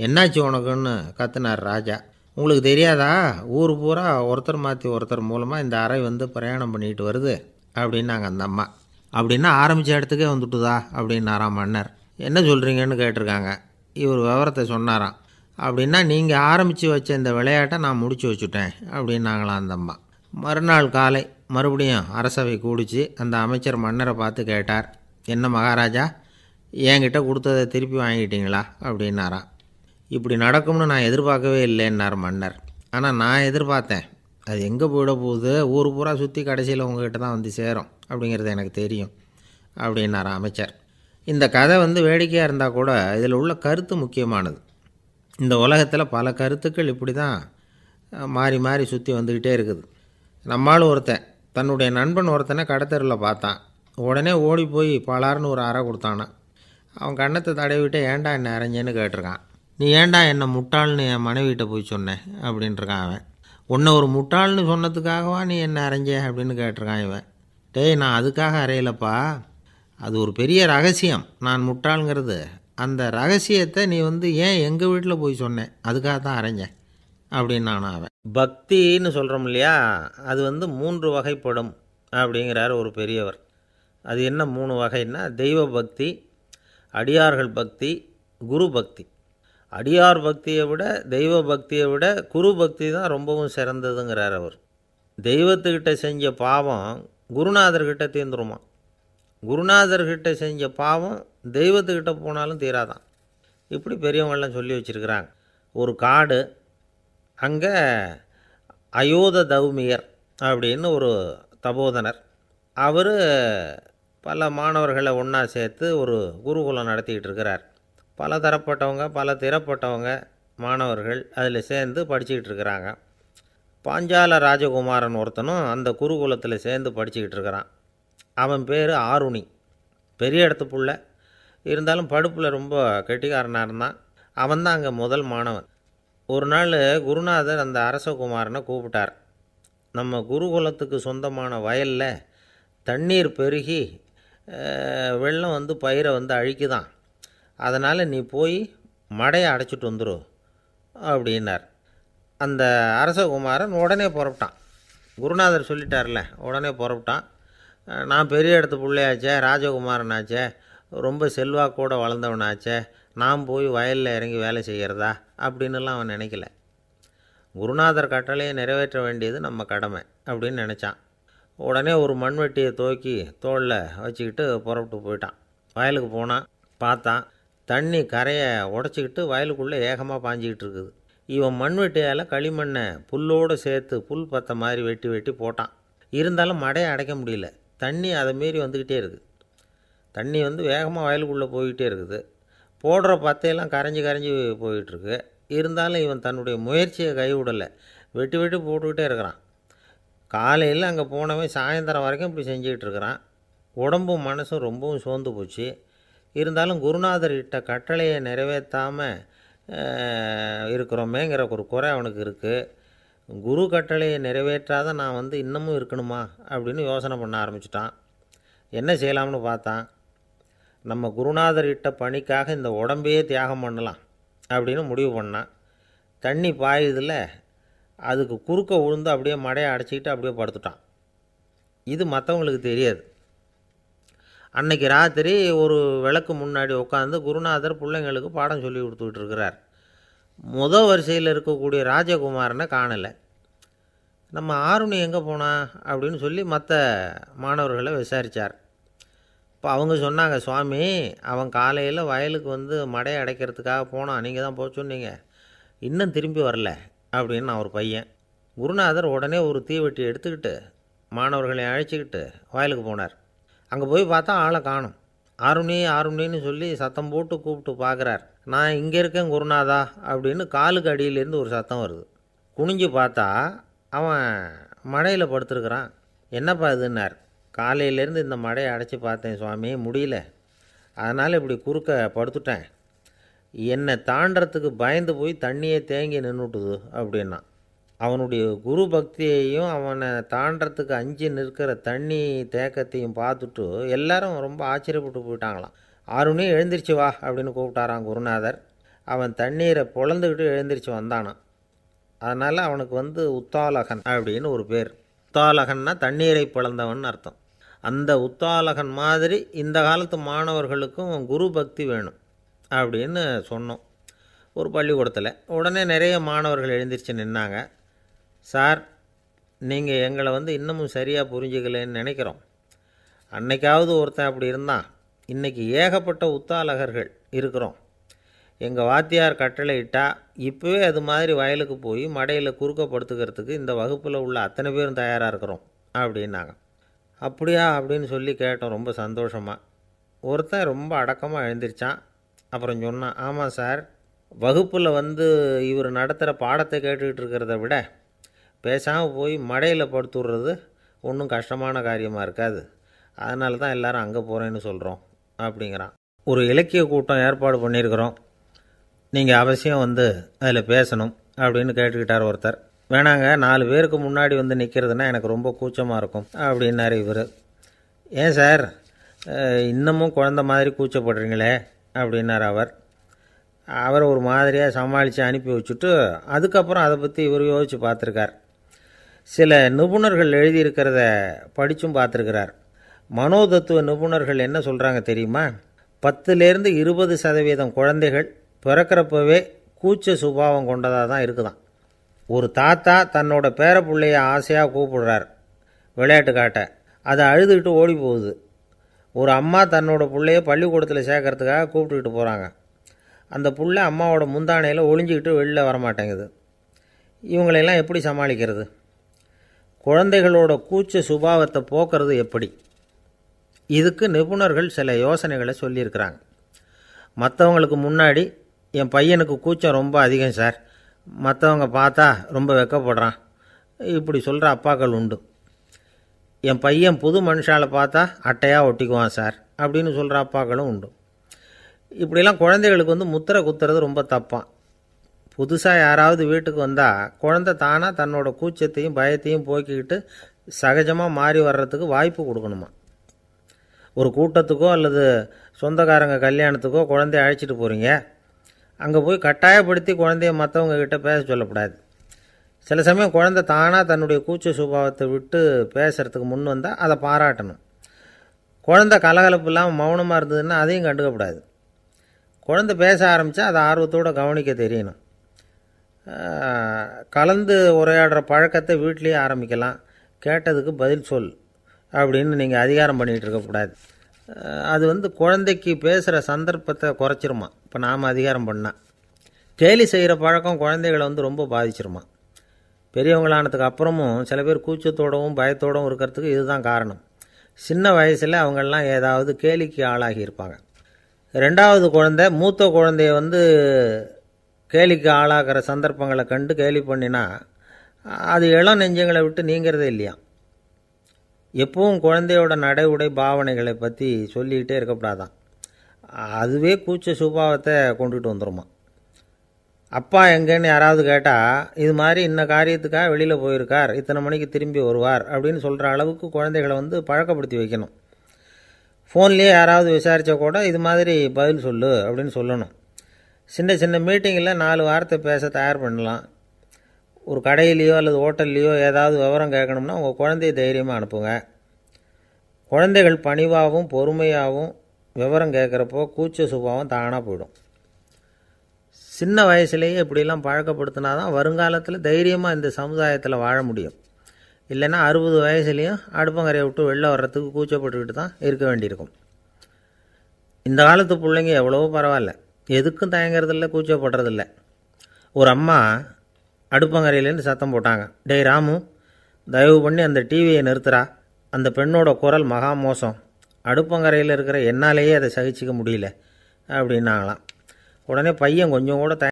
என்னாச்சு உனக்குன்னு கத்துனார் ராஜா. உங்களுக்கு தெரியாதா, ஊர் பூரா ஒருத்தர் மாற்றி ஒருத்தர் மூலமாக இந்த அறை வந்து பிரயாணம் பண்ணிட்டு வருது அப்படின்னாங்க அந்த அம்மா. அப்படின்னா ஆரம்பித்த இடத்துக்கே வந்துட்டுதா அப்படின்னாராம் மன்னர். என்ன சொல்கிறீங்கன்னு கேட்டிருக்காங்க. இவர் விவரத்தை சொன்னாராம். அப்படின்னா நீங்கள் ஆரம்பித்து வச்ச இந்த விளையாட்டை நான் முடிச்சு வச்சுட்டேன் அப்படின்னாங்களாம் அந்த அம்மா. மறுநாள் காலை மறுபடியும் அரசவை கூடிச்சு அந்த அமைச்சர் மன்னரை பார்த்து கேட்டார், என்ன மகாராஜா, என்கிட்ட கொடுத்ததை திருப்பி வாங்கிட்டீங்களா அப்படின்னாராம். இப்படி நடக்கும்னு நான் எதிர்பார்க்கவே இல்லைன்னார் மன்னர். ஆனால் நான் எதிர்பார்த்தேன், அது எங்கே போயிட போகுது, ஊர் பூரா சுற்றி கடைசியில் உங்ககிட்ட தான் வந்து சேரும் அப்படிங்கிறது எனக்கு தெரியும் அப்படின்னார் அமைச்சர். இந்த கதை வந்து வேடிக்கையாக இருந்தால் கூட இதில் உள்ள கருத்து முக்கியமானது. இந்த உலகத்தில் பல கருத்துக்கள் இப்படி தான் மாறி மாறி சுற்றி வந்துக்கிட்டே இருக்குது. நம்மளும் ஒருத்தன் தன்னுடைய நண்பன் ஒருத்தனை கடத்தெருவில் பார்த்தான். உடனே ஓடி போய் பலார்னு ஒரு அறை கொடுத்தானா. அவன் கன்னத்தை தடவிட்டு ஏன்டா என்ன அரைஞ்சேன்னு கேட்டிருக்கான். நீ ஏன்டா என்னை முட்டாள்னு என் மனைவிட்ட போய் சொன்னேன் அப்படின்ட்டுருக்கான் அவன். உன்னை ஒரு முட்டாள்னு சொன்னதுக்காகவா நீ என்ன அரைஞ்ச அப்படின்னு கேட்டிருக்கான் இவன். டேய், நான் அதுக்காக அறையலப்பா, அது ஒரு பெரிய ரகசியம், நான் முட்டாளுங்கிறது. அந்த ரகசியத்தை நீ வந்து ஏன் எங்கள் வீட்டில் போய் சொன்னேன், அதுக்காக தான் அரைஞ்சேன் அப்படின்னு நானும் அவன். பக்தின்னு சொல்கிறோம் இல்லையா, அது வந்து 3 வகைப்படும் அப்படிங்கிறார் ஒரு பெரியவர். அது என்ன 3 வகைன்னா, தெய்வ பக்தி, அடியார்கள் பக்தி, குரு பக்தி. அடியார் பக்தியை விட தெய்வ பக்தியை விட குரு பக்தி தான் ரொம்பவும் சிறந்ததுங்கிறார் அவர். தெய்வத்துக்கிட்ட செஞ்ச பாவம் குருநாதர்கிட்ட தீர்ந்துருமா, குருநாதர்கிட்ட செஞ்ச பாவம் தெய்வத்துக்கிட்ட போனாலும் தீராதான். இப்படி பெரியவங்கள்லாம் சொல்லி வச்சுருக்கிறாங்க. ஒரு காடு, அங்கே அயோத தௌமியர் அப்படின்னு ஒரு தபோதனர், அவர் பல மாணவர்களை ஒன்றா சேர்த்து ஒரு குருகுலம் நடத்திக்கிட்டு இருக்கிறார். பல தரப்பட்டவங்க, பல திறப்பட்டவங்க மாணவர்கள் அதில் சேர்ந்து படிச்சுக்கிட்டு இருக்கிறாங்க. பாஞ்சால ராஜகுமாரன் ஒருத்தனும் அந்த குருகுலத்தில் சேர்ந்து படிச்சுக்கிட்டு இருக்கிறான். அவன் பேர் ஆருணி. பெரிய இடத்து புள்ள, இருந்தாலும் படுப்பில் ரொம்ப கெட்டிக்காரனாக இருந்தான். அவன் தான் அங்கே முதல் மாணவன். ஒரு நாள் குருநாதர் அந்த அரசகுமாரனை கூப்பிட்டார். நம்ம குருகுலத்துக்கு சொந்தமான வயலில் தண்ணீர் பெருகி வெள்ளம் வந்து பயிரை வந்து அழிக்குதான், அதனால் நீ போய் மடையை அடைச்சிட்டு வந்துரு அப்படின்னார். அந்த அரசகுமாரன் உடனே புறப்பட்டான். குருநாதர் சொல்லிட்டார்ல, உடனே புறப்பட்டான். நான் பெரிய இடத்து பிள்ளையாச்சே, ராஜகுமாரனாச்சே, ரொம்ப செல்வாக்கோடு வளர்ந்தவனாச்சே, நான் போய் வயலில் இறங்கி வேலை செய்கிறதா அப்படின்னுலாம் அவன் நினைக்கல. குருநாதர் கட்டளையை நிறைவேற்ற வேண்டியது நம்ம கடமை அப்படின்னு நினச்சான். உடனே ஒரு மண்வெட்டியை தூக்கி தோளில் வச்சுக்கிட்டு புறப்பட்டு போயிட்டான். வயலுக்கு போனான். பார்த்தான், தண்ணி கரையை உடச்சிக்கிட்டு வயலுக்குள்ளே ஏகமாக பாஞ்சிக்கிட்டு இருக்குது. இவன் மண்வெட்டியால் களிமண்ணை புல்லோடு சேர்த்து புல் பற்ற மாதிரி வெட்டி வெட்டி போட்டான். இருந்தாலும் மடையை அடைக்க முடியல. தண்ணி அதை மீறி வந்துக்கிட்டே இருக்குது. தண்ணி வேகமாக வயலுக்குள்ளே போய்கிட்டே இருக்குது. போடுற பத்தையெல்லாம் கரைஞ்சி கரைஞ்சி போயிட்டுருக்கு. இருந்தாலும் இவன் தன்னுடைய முயற்சியை கைவிடலை. வெட்டி வெட்டி போட்டுக்கிட்டே இருக்கிறான். காலையில் அங்கே போனவன் சாயந்தரம் வரைக்கும் இப்படி செஞ்சுக்கிட்டு இருக்கிறான். உடம்பும் மனசும் ரொம்பவும் சோர்ந்து போச்சு. இருந்தாலும் குருநாதர் இட்ட கட்டளையை நிறைவேற்றாமல் இருக்கிறோமேங்கிற ஒரு குறை அவனுக்கு இருக்குது. குரு கட்டளையை நிறைவேற்றாத நான் இன்னமும் இருக்கணுமா அப்படின்னு யோசனை பண்ண ஆரம்பிச்சிட்டான். என்ன செய்யலாம்னு பார்த்தான். நம்ம குருநாதர் இட்ட பணிக்காக இந்த உடம்பையே தியாகம் பண்ணலாம் அப்படின்னு முடிவு பண்ணான். தண்ணி பாயுதில் அதுக்கு குறுக்க விழுந்து அப்படியே மடையை அடைச்சிக்கிட்டு அப்படியே படுத்துட்டான். இது மற்றவங்களுக்கு தெரியாது. அன்னைக்கு ராத்திரி ஒரு விளக்கு முன்னாடி உட்காந்து குருநாதர் பிள்ளைங்களுக்கு பாடம் சொல்லி கொடுத்துக்கிட்டு இருக்கிறார். வரிசையில் இருக்கக்கூடிய ராஜகுமாரனை காணலை. நம்ம ஆருணி எங்கே போனா அப்படின்னு சொல்லி மற்ற மாணவர்களை விசாரித்தார். இப்போ அவங்க சொன்னாங்க, சுவாமி அவன் காலையில் வயலுக்கு மடையை அடைக்கிறதுக்காக போனான், நீங்கள் தான் போக சொன்னீங்க, இன்னும் திரும்பி வரல அப்படின்னு அவர் பையன். குருநாதர் உடனே ஒரு தீவெட்டி எடுத்துக்கிட்டு மாணவர்களை அழைச்சிக்கிட்டு வயலுக்கு போனார். அங்கே போய் பார்த்தா ஆளை காணும். ஆருணி ஆருணின்னு சொல்லி சத்தம் போட்டு கூப்பிட்டு பார்க்குறார். நான் இங்கே இருக்கேன் குருநாதா அப்படின்னு காலுக்கு அடியிலேருந்து ஒரு சத்தம் வருது. குனிஞ்சு பார்த்தா அவன் மடையில் படுத்துருக்குறான். என்னப்பா இதுன்னார். காலையிலேருந்து இந்த மடையை அடைச்சி பார்த்தேன் சுவாமி, முடியல, அதனால் இப்படி குறுக்க படுத்துட்டேன். என்னை தாண்டறதுக்கு பயந்து போய் தண்ணியே தேங்கி நின்றுட்டுது அப்படின்னா. அவனுடைய குரு பக்தியையும் அவனை தாண்டறதுக்கு அஞ்சு நிற்கிற தண்ணி தேக்கத்தையும் பார்த்துட்டு எல்லாரும் ரொம்ப ஆச்சரியப்பட்டு போயிட்டாங்களாம். ஆருணி எழுந்திரிச்சு வா அப்படின்னு கூப்பிட்டாரான் குருநாதர். அவன் தண்ணீரை பொழந்துக்கிட்டு எழுந்திரிச்சு வந்தானான். அதனால் அவனுக்கு உத்தாலகன் அப்படின்னு ஒரு பேர். உத்தாலகன்னா தண்ணீரை பிளந்தவன் அர்த்தம். அந்த உத்தாலகன் மாதிரி இந்த காலத்து மாணவர்களுக்கும் குரு பக்தி வேணும் அப்படின்னு சொன்னோம் ஒரு பள்ளிக்கூடத்தில். உடனே நிறைய மாணவர்கள் எழுந்திரிச்சு நின்னாங்க. சார், நீங்கள் எங்களை இன்னமும் சரியாக புரிஞ்சுக்கலன்னு நினைக்கிறோம். அன்னைக்காவது ஒருத்தன் அப்படி இருந்தான், இன்றைக்கி ஏகப்பட்ட உத்தாலகர்கள் இருக்கிறோம். எங்கள் வாத்தியார் கட்டளை இட்டால் இப்போவே அது மாதிரி வயலுக்கு போய் மடையில் குறுக்கப்படுத்துக்கிறதுக்கு இந்த வகுப்பில் உள்ள அத்தனை பேரும் தயாராக இருக்கிறோம் அப்படின்னாங்க. அப்படியா அப்படின்னு சொல்லி கேட்டோம் ரொம்ப சந்தோஷமாக. ஒருத்தன் ரொம்ப அடக்கமாக எழுந்திரிச்சான். அப்புறம் சொன்னான், ஆமாம் சார், வகுப்பில் இவர் நடத்துகிற பாடத்தை கேட்டுக்கிட்டு இருக்கிறத விட பேசாமல் போய் மடையில் படுத்துடுறது ஒன்றும் கஷ்டமான காரியமாக இருக்காது, அதனால தான் எல்லோரும் அங்கே போகிறேன்னு சொல்கிறோம் அப்படிங்கிறான். ஒரு இலக்கிய கூட்டம் ஏற்பாடு பண்ணியிருக்கிறோம், நீங்கள் அவசியம் அதில் பேசணும் அப்படின்னு கேட்டுக்கிட்டார் ஒருத்தர். வேணாங்க, 4 பேருக்கு முன்னாடி நிற்கிறதுனா எனக்கு ரொம்ப கூச்சமாக இருக்கும் அப்படின்னாரு இவர். ஏன் சார் இன்னமும் குழந்த மாதிரி கூச்சப்படுறீங்களே அப்படின்னார் அவர். அவரை ஒரு மாதிரியாக சமாளித்து அனுப்பி வச்சுட்டு அதுக்கப்புறம் அதை பற்றி இவர் யோசித்து பார்த்துருக்கார். சில நிபுணர்கள் எழுதியிருக்கிறத படித்தும் பார்த்துருக்கிறார். மனோதத்துவ நிபுணர்கள் என்ன சொல்கிறாங்க தெரியுமா? 10லேருந்து 20% குழந்தைகள் பிறக்கிறப்பவே கூச்ச சுபாவம் கொண்டதாக தான் இருக்குதான். ஒரு தாத்தா தன்னோட பேர பிள்ளைய ஆசையாக கூப்பிடுறார் விளையாட்டு காட்ட, அதை அழுதுகிட்டு ஓடி போகுது. ஒரு அம்மா தன்னோட பிள்ளைய பள்ளிக்கூடத்தில் சேர்க்கறதுக்காக கூப்பிட்டுக்கிட்டு போகிறாங்க. அந்த பிள்ளை அம்மாவோட முந்தானையில் ஒளிஞ்சிக்கிட்டு வெளில வரமாட்டேங்குது. இவங்களெல்லாம் எப்படி சமாளிக்கிறது? குழந்தைகளோட கூச்ச சுபாவத்தை போக்குறது எப்படி? இதுக்கு நிபுணர்கள் சில யோசனைகளை சொல்லியிருக்கிறாங்க. மற்றவங்களுக்கு முன்னாடி என் பையனுக்கு கூச்சம் ரொம்ப அதிகம் சார், மற்றவங்க பார்த்தா ரொம்ப வெக்கப்படுறான், இப்படி சொல்கிற அப்பாக்கள் உண்டு. என் பையன் புது மனுஷால பார்த்தா அட்டையாக ஒட்டிக்குவான் சார் அப்படின்னு சொல்கிற அப்பாக்களும் உண்டு. இப்படிலாம் குழந்தைகளுக்கு முத்திரை குத்துறது ரொம்ப தப்பான். புதுசாக யாராவது வீட்டுக்கு வந்தால் குழந்தை தானாக தன்னோட கூச்சத்தையும் பயத்தையும் போக்கிக்கிட்டு சகஜமாக மாறி வர்றதுக்கு வாய்ப்பு கொடுக்கணுமா. ஒரு கூட்டத்துக்கோ அல்லது சொந்தக்காரங்க கல்யாணத்துக்கோ குழந்தைய அழைச்சிட்டு போகிறீங்க, அங்கே போய் கட்டாயப்படுத்தி குழந்தைய மற்றவங்க கிட்ட பேச சொல்லக்கூடாது. சில சமயம் குழந்தை தானாக தன்னுடைய கூச்ச சுபாவத்தை விட்டு பேசுகிறதுக்கு முன் வந்தால் அதை பாராட்டணும். குழந்தை கலகலப்பு இல்லாமல் மௌனமாக இருந்ததுன்னா அதையும் கண்டுக்கக்கூடாது. குழந்தை பேச ஆரம்பித்தா அதை ஆர்வத்தோடு கவனிக்க தெரியணும். கலந்து உரையாடுற பழக்கத்தை வீட்லேயே ஆரம்பிக்கலாம். கேட்டதுக்கு பதில் சொல் அப்படின்னு நீங்கள் அதிகாரம் பண்ணிகிட்டு இருக்கக்கூடாது. அது குழந்தைக்கு பேசுகிற சந்தர்ப்பத்தை குறைச்சிருமா. இப்போ நாம் அதிகாரம் பண்ணால் கேலி செய்கிற பழக்கம் குழந்தைகளை ரொம்ப பாதிச்சிருமா. பெரியவங்களானதுக்கு அப்புறமும் சில பேர் கூச்சத்தோடவும் பயத்தோடவும் இருக்கிறதுக்கு இதுதான் காரணம். சின்ன வயசில் அவங்கெல்லாம் ஏதாவது கேலிக்கு ஆளாகி இருப்பாங்க. ரெண்டாவது குழந்தை மூத்த குழந்தைய கேலிக்கு ஆளாகிற சந்தர்ப்பங்களை கண்டு கேலி பண்ணினா அது இளம் நெஞ்சங்களை விட்டு நீங்கிறதே இல்லையா. எப்பவும் குழந்தையோட நடை உடை பாவனைகளை பற்றி சொல்லிக்கிட்டே இருக்கக்கூடாதான். அதுவே கூச்ச சுபாவத்தை கொண்டுகிட்டு வந்துடுமா. அப்பா எங்கேன்னு யாராவது கேட்டால் இது மாதிரி இன்ன காரியத்துக்காக வெளியில் போயிருக்கார், இத்தனை மணிக்கு திரும்பி வருவார் அப்படின்னு சொல்கிற அளவுக்கு குழந்தைகளை பழக்கப்படுத்தி வைக்கணும். ஃபோன்லேயே யாராவது விசாரித்தா கூட இது மாதிரி பதில் சொல்லு அப்படின்னு சொல்லணும். சின்ன சின்ன மீட்டிங்கில் 4 வார்த்தை பேச தயார் பண்ணலாம். ஒரு கடையிலையோ அல்லது ஹோட்டல்லையோ ஏதாவது விவரம் கேட்கணும்னா உங்கள் குழந்தைய தைரியமாக அனுப்புங்க. குழந்தைகள் பணிவாகவும் பொறுமையாகவும் விவரம் கேட்குறப்போ கூச்ச சுபாவம் தானாக போயிடும். சின்ன வயசுலேயே இப்படிலாம் பழக்கப்படுத்தினா தான் வருங்காலத்தில் தைரியமாக இந்த சமுதாயத்தில் வாழ முடியும். இல்லைன்னா 60 வயசுலேயும் அடுப்பங்கரையை விட்டு வெளில வர்றதுக்கு கூச்சப்பட்டுக்கிட்டு தான் இருக்க வேண்டியிருக்கும். இந்த காலத்து பிள்ளைங்க எவ்வளவோ பரவாயில்ல, எதுக்கும் தயங்குறதில்ல, கூச்சப்படுறதில்ல. ஒரு அம்மா அடுப்பங்கரையிலேருந்து சத்தம் போட்டாங்க, டேய் ராமு, தயவு பண்ணி அந்த டிவியை நிறுத்துறா, அந்த பெண்ணோட குரல் மகா மோசம், அடுப்பங்கரையில் இருக்கிற என்னாலேயே அதை சகிச்சிக்க முடியல அப்படின்னாங்களாம். உடனே பையன் கொஞ்சம் கூட